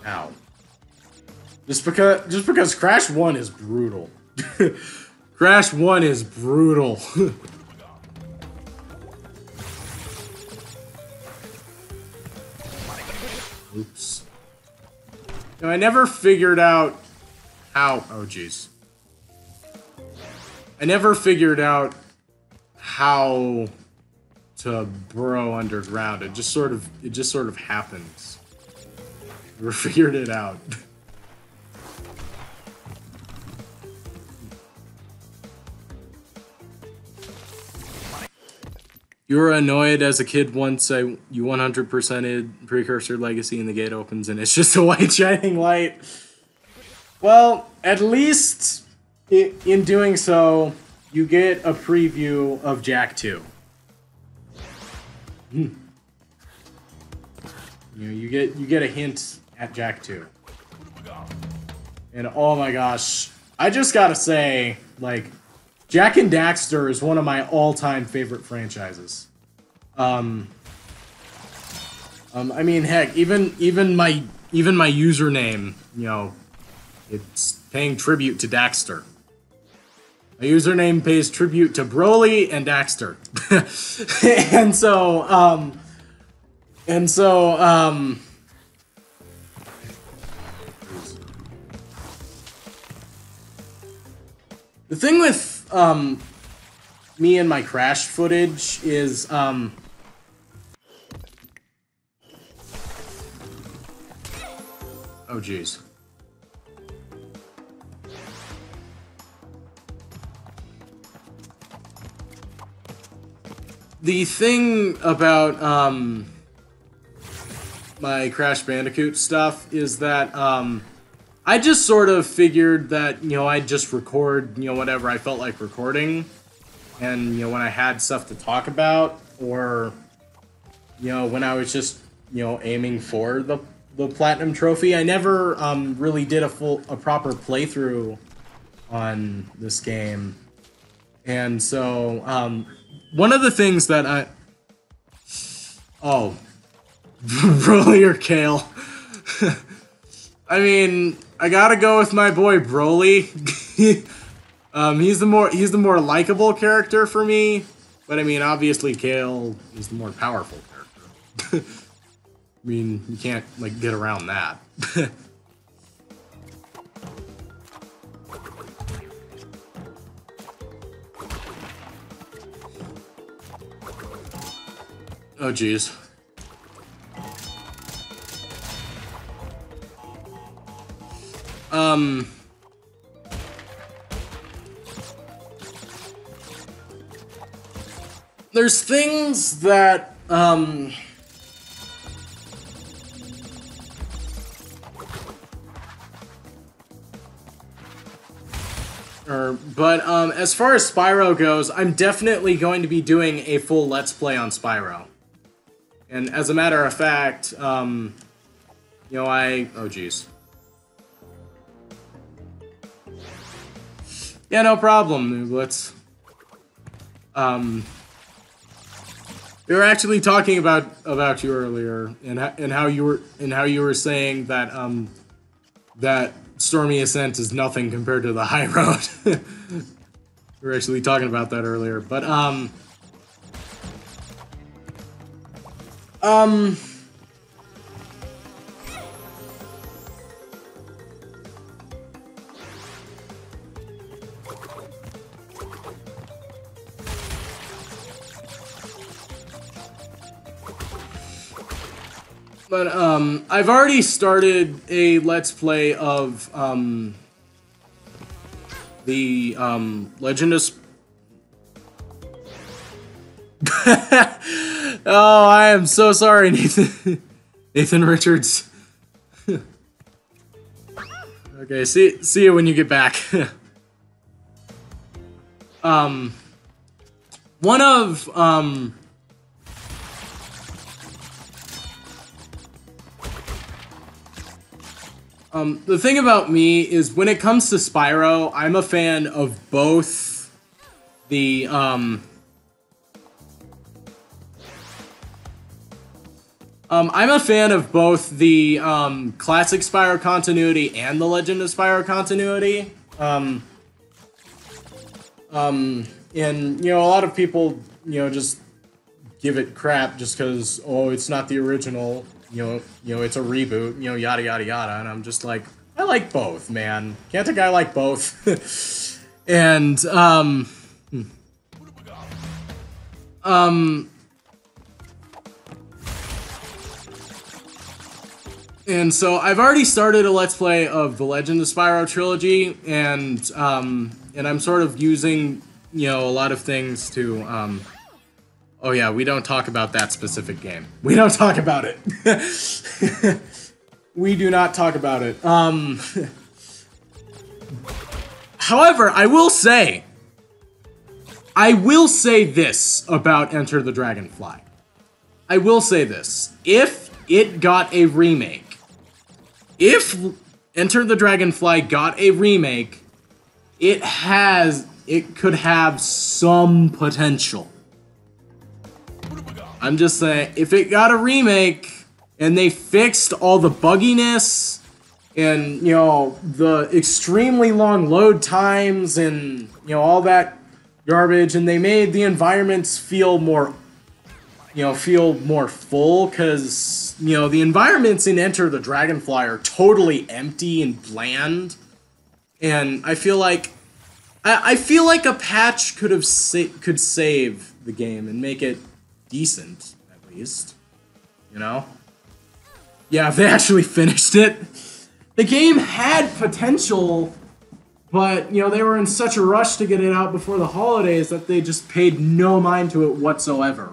Ow. Just because Crash 1 is brutal. Crash 1 is brutal. Oops. No, I never figured out how... Oh, jeez. I never figured out how to burrow underground. It just sort of happens. Never figured it out. You were annoyed as a kid once you 100%ed Precursor Legacy and the gate opens and it's just a white shining light. Well, at least in doing so, you get a preview of Jak 2. You know, you get a hint at Jak 2. And oh my gosh, I just gotta say, like, Jak and Daxter is one of my all-time favorite franchises. I mean, heck, even my username, you know, it's paying tribute to Daxter. My username pays tribute to Broly and Daxter. The thing with me and my Crash footage is oh jeez. The thing about my Crash Bandicoot stuff is that I just sort of figured that, you know, I'd just record, you know, whatever I felt like recording. And, you know, when I had stuff to talk about, or, you know, when I was just, you know, aiming for the Platinum Trophy, I never really did a proper playthrough on this game. And so, one of the things that oh, Broly or Kale? I mean, I gotta go with my boy Broly. He's the more likable character for me, but I mean, obviously Kale is the more powerful character. I mean, you can't like get around that. Oh jeez. There's things that, as far as Spyro goes, I'm definitely going to be doing a full Let's Play on Spyro. And as a matter of fact, you know, oh jeez. Yeah, no problem, Nooblets. We were actually talking about you earlier, and how you were saying that that Stormy Ascent is nothing compared to the High Road. We were actually talking about that earlier, but I've already started a Let's Play of the Legend of Oh, I am so sorry, Nathan. Nathan Richards. Okay, see you when you get back. One of the thing about me is when it comes to Spyro, I'm a fan of both the I'm a fan of both the classic Spyro continuity and the Legend of Spyro continuity. And you know, a lot of people, you know, just give it crap just because, oh, it's not the original. You know, it's a reboot. You know, yada yada yada. And I'm just like, I like both, man. Can't a guy like both? And and so I've already started a Let's Play of the Legend of Spyro trilogy, and I'm sort of using, you know, a lot of things to oh yeah, we don't talk about that specific game. We don't talk about it. We do not talk about it. However, I will say this about Enter the Dragonfly. I will say this. If it got a remake, if Enter the Dragonfly got a remake, it could have some potential. I'm just saying, if it got a remake and they fixed all the bugginess and, you know, the extremely long load times and, you know, all that garbage, and they made the environments feel more, you know, full, because, you know, the environments in Enter the Dragonfly are totally empty and bland, and I feel like a patch could save the game and make it decent, at least, you know? Yeah, if they actually finished it. The game had potential, but, you know, they were in such a rush to get it out before the holidays that they just paid no mind to it whatsoever.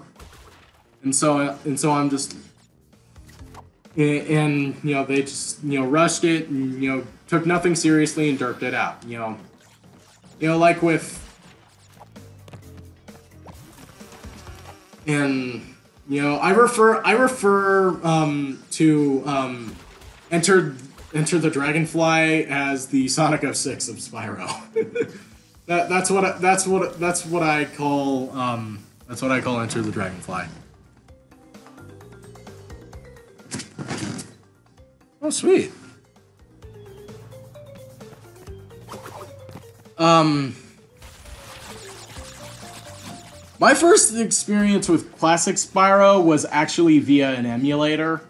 And so I'm just... And, you know, they just, you know, rushed it and, you know, took nothing seriously and derped it out, you know? You know, like with... And, you know, I refer to Enter the Dragonfly as the Sonic 06 of Spyro. that's what I call Enter the Dragonfly. Oh, sweet. My first experience with classic Spyro was actually via an emulator,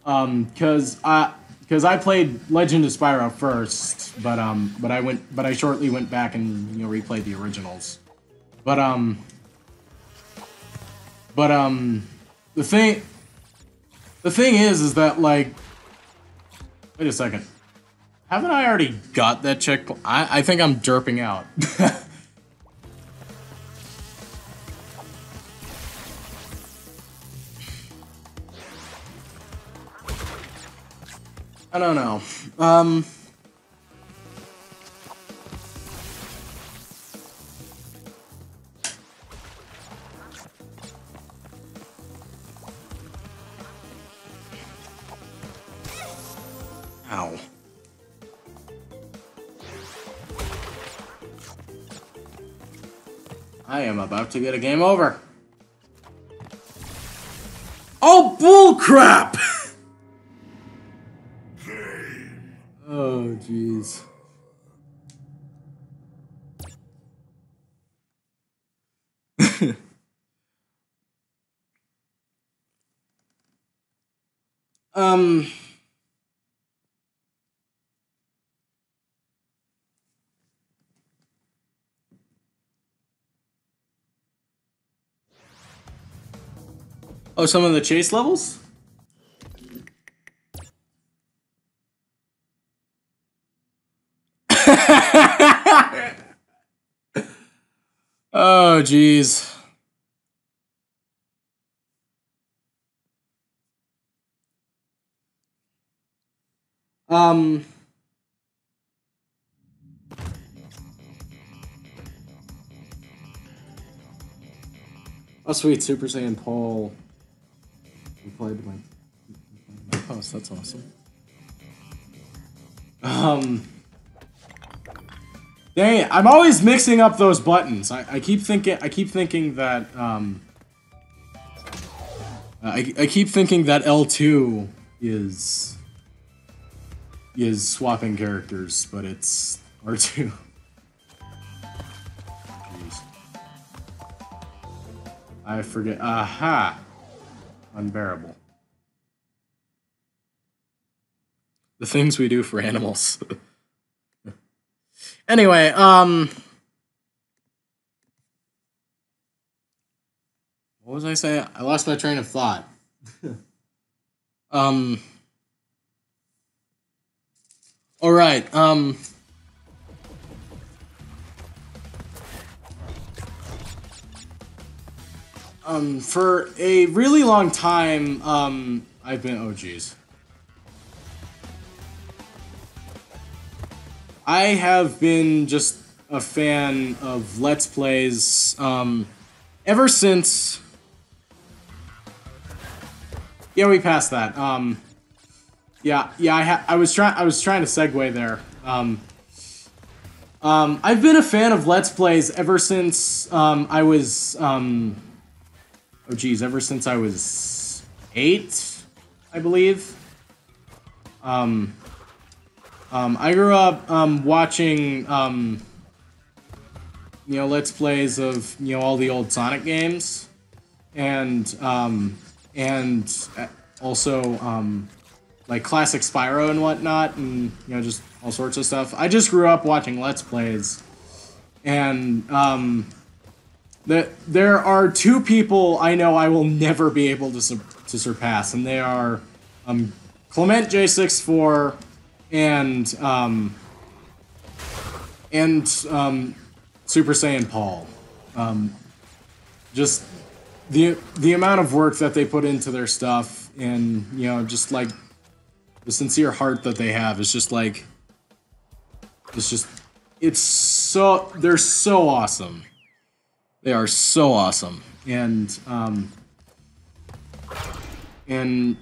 because I played Legend of Spyro first, but I shortly went back and, you know, replayed the originals. But the thing is that, like, wait a second, haven't I already got that checkpoint? I think I'm derping out. I don't know. Ow. I am about to get a game over. Oh, bullcrap! Oh, jeez. Oh, some of the chase levels? Oh, jeez. Oh, sweet, Super Saiyan Paul replied to my post. That's awesome. Dang it, I'm always mixing up those buttons. I keep thinking that I keep thinking that L2 is swapping characters, but it's R2. Jeez. I forget. Aha! Unbearable. The things we do for animals. Anyway, what was I saying? I lost my train of thought. Alright, for a really long time, I've been, oh geez. I have been just a fan of Let's Plays, ever since... Yeah, we passed that. I was trying to segue there. I've been a fan of Let's Plays ever since, I was, oh geez, ever since I was 8, I believe. I grew up, watching, you know, Let's Plays of, you know, all the old Sonic games. And also, like classic Spyro and whatnot, and, you know, just all sorts of stuff. I just grew up watching Let's Plays. And, there are two people I know I will never be able to surpass, and they are, Clement J64 and Super Saiyan Paul. Just the amount of work that they put into their stuff, and, you know, just like the sincere heart that they have is just like, it's so, they're so awesome. They are so awesome. And you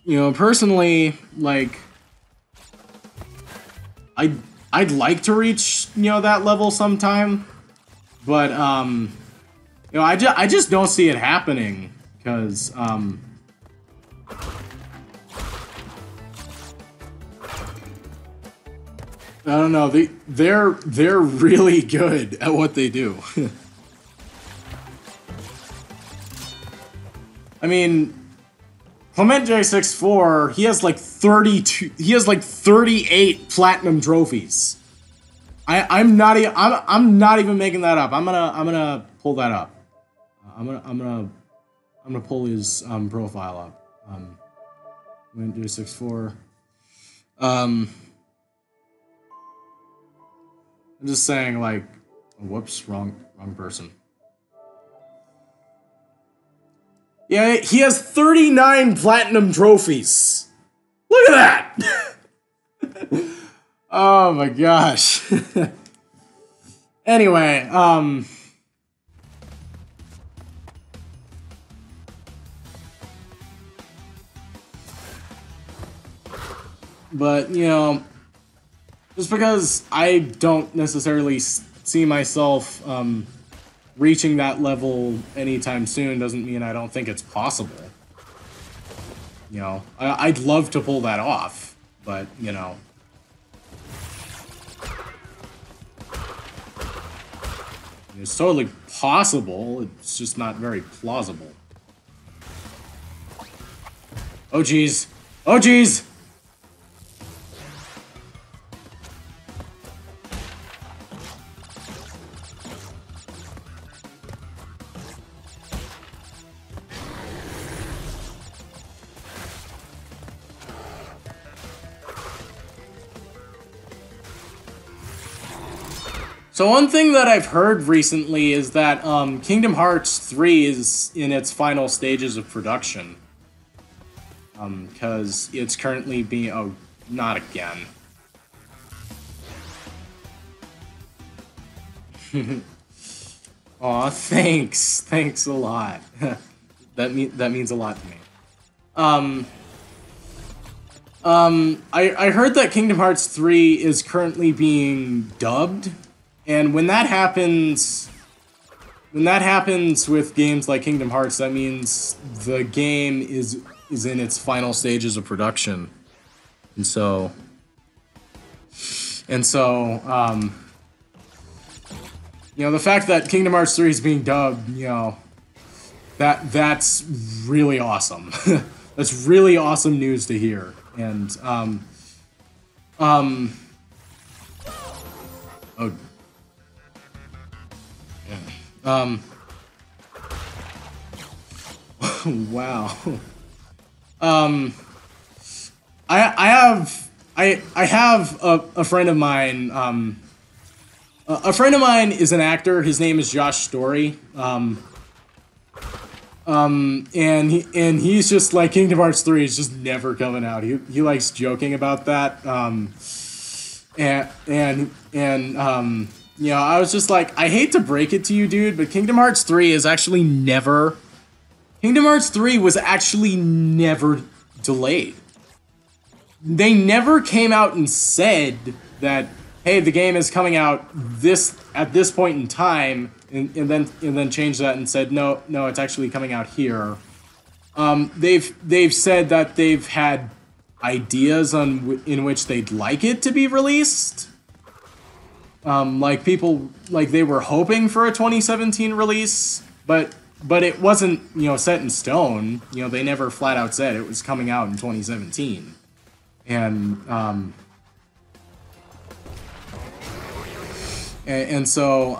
know, personally, like, I'd like to reach, you know, that level sometime, but, you know, I just don't see it happening, because, I don't know, they're really good at what they do. I mean, Clement J64, he has like 38 platinum trophies. I'm not even making that up. I'm gonna pull that up. I'm gonna pull his profile up. Clement J64. I'm just saying, like, whoops, wrong person. Yeah, he has 39 platinum trophies. Look at that! Oh my gosh. Anyway, but, you know, just because I don't necessarily see myself, reaching that level anytime soon doesn't mean I don't think it's possible. You know, I'd love to pull that off, but, you know. It's totally possible, it's just not very plausible. Oh, jeez. Oh, jeez! So one thing that I've heard recently is that Kingdom Hearts 3 is in its final stages of production. Because it's currently being... Oh, not again. Aw, thanks. Thanks a lot. that means a lot to me. I heard that Kingdom Hearts 3 is currently being dubbed. And when that happens with games like Kingdom Hearts, that means the game is in its final stages of production. And so you know, the fact that Kingdom Hearts 3 is being dubbed, you know, that's really awesome. That's really awesome news to hear. And oh, wow. I have a friend of mine. A friend of mine is an actor. His name is Josh Story. And he's just like, Kingdom Hearts 3 is just never coming out. He likes joking about that. You know, I was just like, I hate to break it to you, dude, but Kingdom Hearts 3 is actually never... Kingdom Hearts 3 was actually never delayed. They never came out and said that, hey, the game is coming out at this point in time, and then changed that and said, no, it's actually coming out here. They've said that they've had ideas in which they'd like it to be released. Like they were hoping for a 2017 release, but it wasn't, you know, set in stone. You know, they never flat out said it was coming out in 2017. And so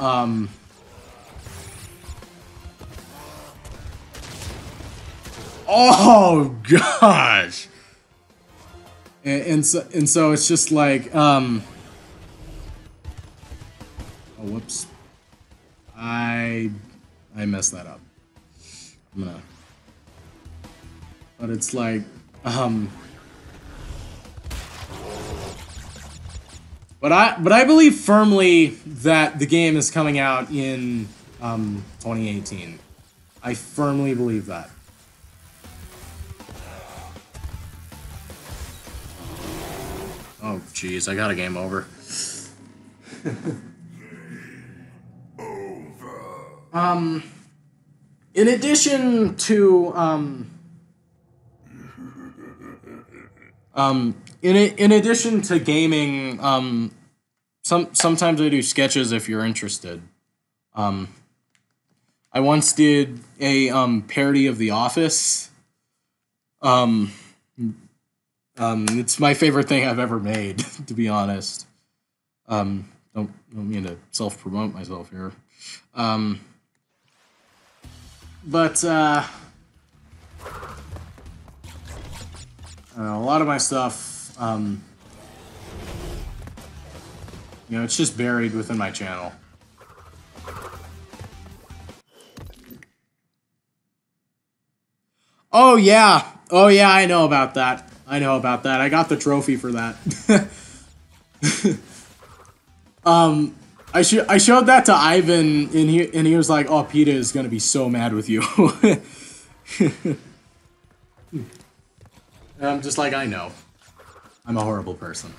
oh gosh. And so it's just like oh, whoops. I messed that up. But it's like but I believe firmly that the game is coming out in 2018. I firmly believe that. Oh jeez, I got a game over. In addition to in addition to gaming, sometimes I do sketches if you're interested. I once did a parody of The Office. It's my favorite thing I've ever made, to be honest. Don't mean to self-promote myself here. But a lot of my stuff, you know, it's just buried within my channel. Oh yeah, I know about that. I got the trophy for that. I showed that to Ivan, and he was like, "Oh, PETA is gonna be so mad with you." And I'm just like, I know. I'm a horrible person.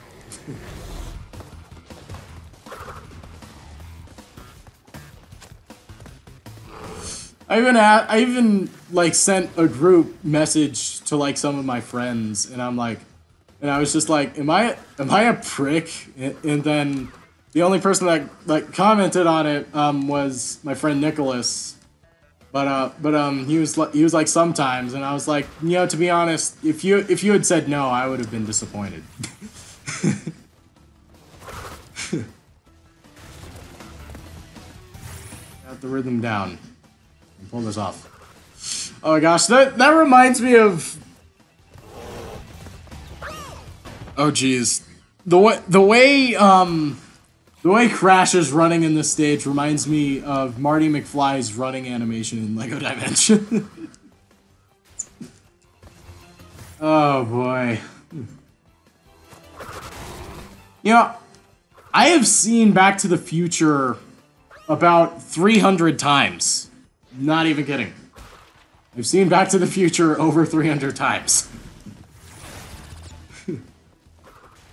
I even like sent a group message to like some of my friends, and I'm like, and I was just like, am I a prick? And then the only person that like commented on it was my friend Nicholas. But he was like sometimes, and I was like, you know, to be honest, if you had said no, I would have been disappointed. Got the rhythm down. Pull this off. Oh my gosh, that reminds me of. Oh geez, the way Crash is running in this stage reminds me of Marty McFly's running animation in Lego Dimension. Oh boy. You know, I have seen Back to the Future about 300 times. Not even kidding. I've seen Back to the Future over 300 times.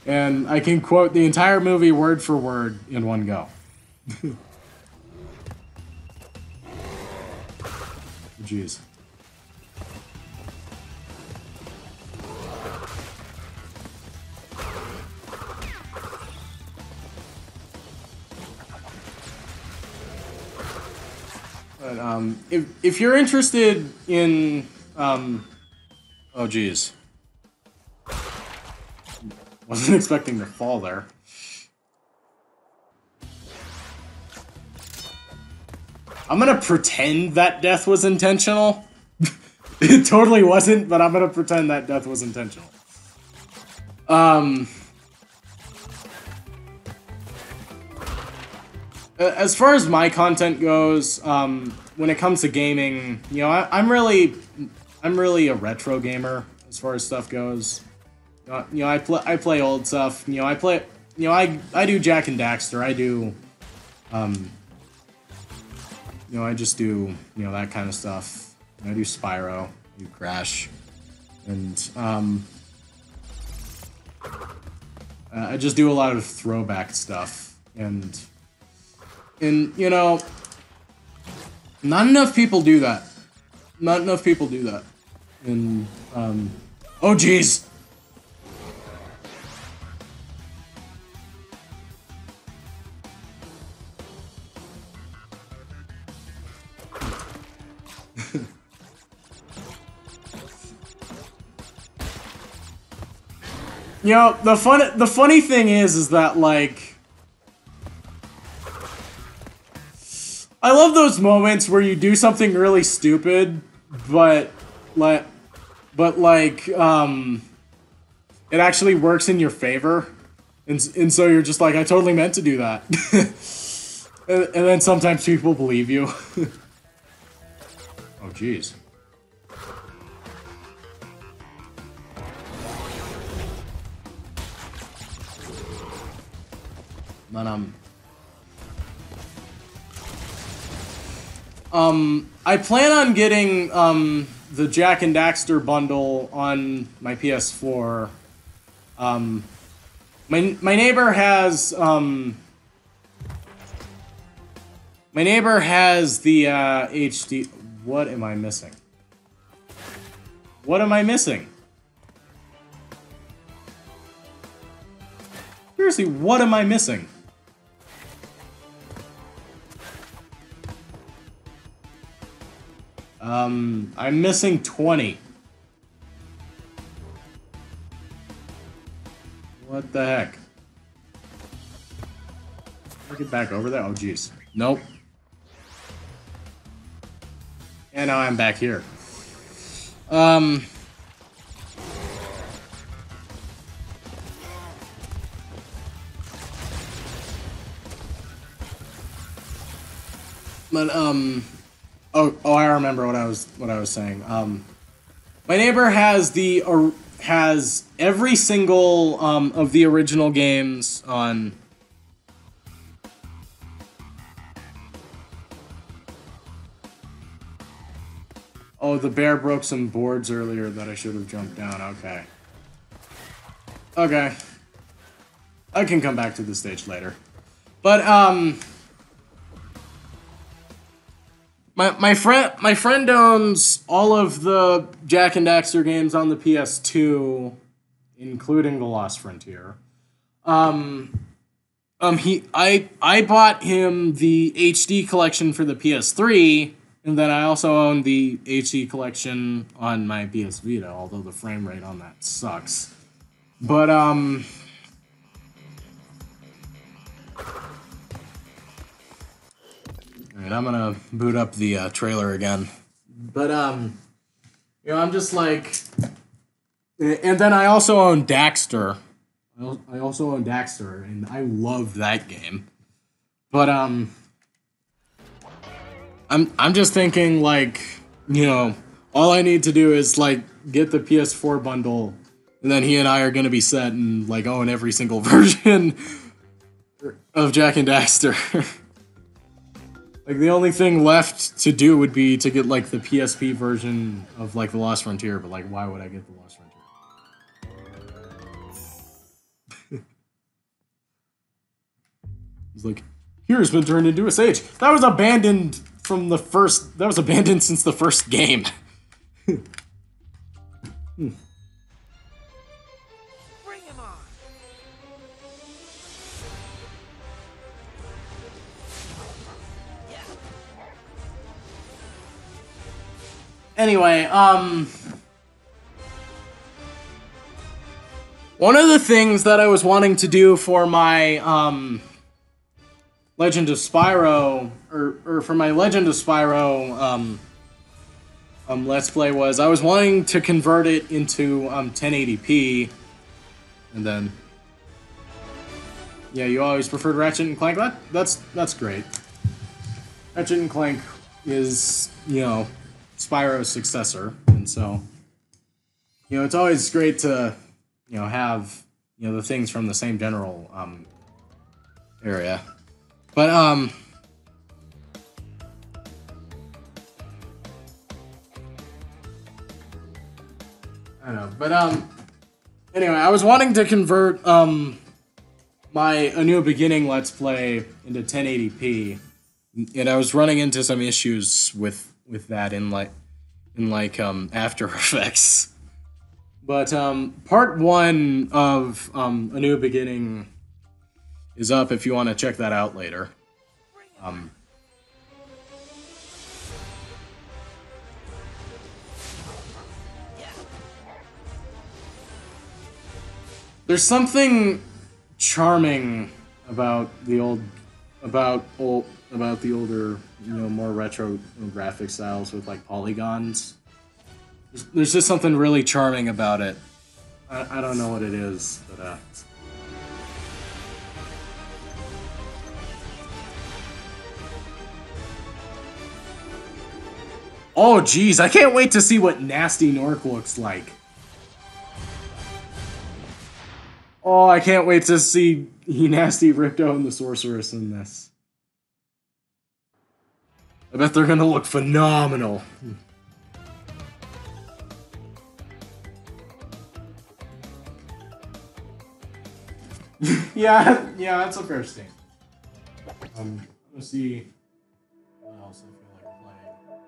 And I can quote the entire movie word for word in one go. Jeez. But if you're interested in oh geez. Wasn't expecting to fall there. I'm gonna pretend that death was intentional. It totally wasn't, but I'm gonna pretend that death was intentional. As far as my content goes, when it comes to gaming, you know, I'm really a retro gamer as far as stuff goes. You know, I play old stuff. You know, I do Jak and Daxter. I do, you know, I just do, you know, that kind of stuff. I do Spyro, I do Crash, and I just do a lot of throwback stuff, and you know, not enough people do that. Not enough people do that, and oh geez. You know, the funny thing is that, like, I love those moments where you do something really stupid, but it actually works in your favor, and so you're just like, I totally meant to do that. And then sometimes people believe you. Oh jeez. But I plan on getting the Jak and Daxter bundle on my PS4. My neighbor has the HD. What am I missing? What am I missing? Seriously, what am I missing? I'm missing 20. What the heck? Can I get back over there? Oh, jeez. Nope. And now I'm back here. But, Oh, I remember what I was saying. My neighbor has every single of the original games on. Oh, the bear broke some boards earlier that I should have jumped down. Okay. Okay. I can come back to the stage later. But my friend owns all of the Jack and Daxter games on the PS2, including The Lost Frontier. I bought him the HD collection for the PS3, and then I also own the HD collection on my PS Vita, although the frame rate on that sucks. But alright, I'm gonna boot up the trailer again. But I'm just like, and then I also own Daxter. I also own Daxter, and I love that game. But I'm just thinking, like, all I need to do is like get the PS4 bundle, and then he and I are gonna be set and like own every single version of Jack and Daxter. Like, the only thing left to do would be to get like the PSP version of like The Lost Frontier, but like, why would I get The Lost Frontier? It's like, here's been turned into a sage. That was abandoned from the first. That was abandoned since the first game. Bring him on. Anyway, one of the things that I was wanting to do for my Legend of Spyro, or for my Legend of Spyro Let's Play, was I was wanting to convert it into 1080p, and then yeah, you always preferred Ratchet and Clank. That's great. Ratchet and Clank is Spyro's successor, and so it's always great to have the things from the same general area. But I don't know. But anyway, I was wanting to convert my A New Beginning Let's Play into 1080p, and I was running into some issues with that in After Effects. But part 1 of A New Beginning is up if you want to check that out later. There's something charming about the older, more retro graphic styles with like polygons. There's just something really charming about it. I don't know what it is, but oh geez, I can't wait to see what Nasty Nork looks like. Oh, I can't wait to see Nasty Ripto and the Sorceress in this. I bet they're gonna look phenomenal. yeah, that's a fair statement. Let's see what else I feel like playing.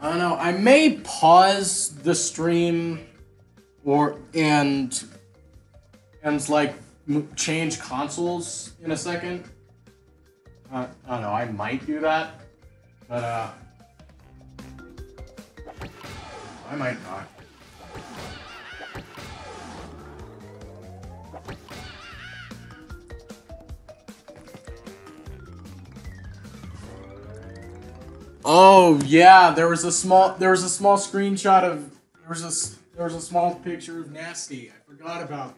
I don't know. I may pause the stream, and like change consoles in a second. I don't know. I might do that, but I might not. Oh yeah, there was a small screenshot of there was a small picture of Nasty. I forgot about that.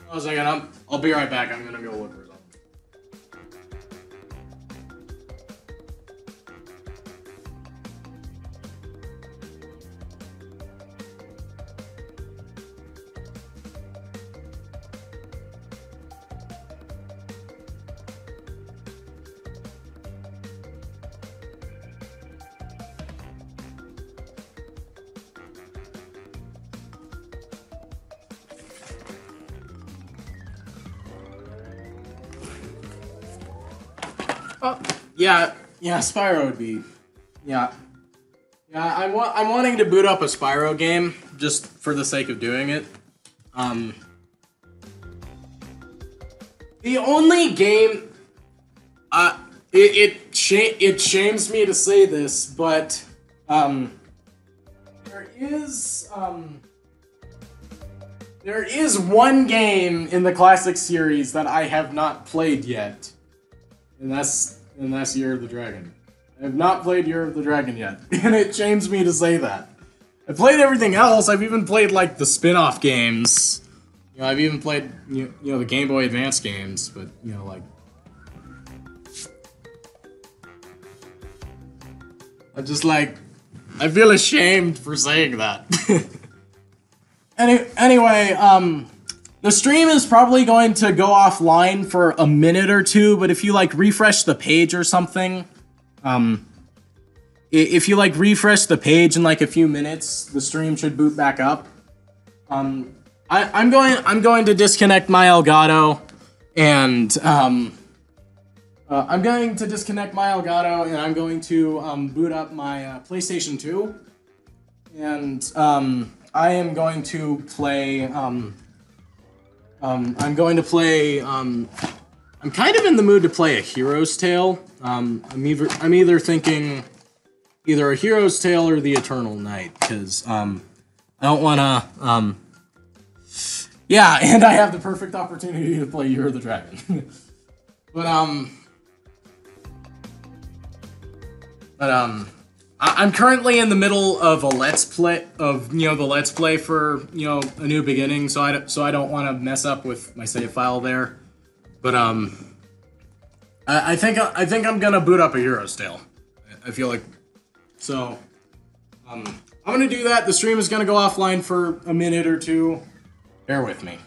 I was like, I'll be right back. I'm gonna go look for something. Oh, yeah, Spyro would be, yeah. Yeah, I'm wanting to boot up a Spyro game, just for the sake of doing it. The only game, it shames me to say this, but, there is one game in the classic series that I have not played yet, and that's Year of the Dragon. I have not played Year of the Dragon yet, and it shames me to say that. I've played everything else. I've even played like the spin-off games. You know, I've even played you know the Game Boy Advance games, but you know like I'm just like I feel ashamed for saying that. Anyway, the stream is probably going to go offline for a minute or two, but if you like refresh the page or something, if you like refresh the page in like a few minutes, the stream should boot back up. I'm going to disconnect my Elgato, and I'm going to boot up my PlayStation 2, and I am going to play. I'm kind of in the mood to play A Hero's Tale. I'm either thinking either A Hero's Tale or The Eternal Night, because I don't want to. Yeah, and I have the perfect opportunity to play Year of the Dragon. but I'm currently in the middle of a let's play of the let's play for A New Beginning, so I don't want to mess up with my save file there. But I think I'm gonna boot up A Hero's Tale. I feel like so. I'm gonna do that. The stream is gonna go offline for a minute or two. Bear with me.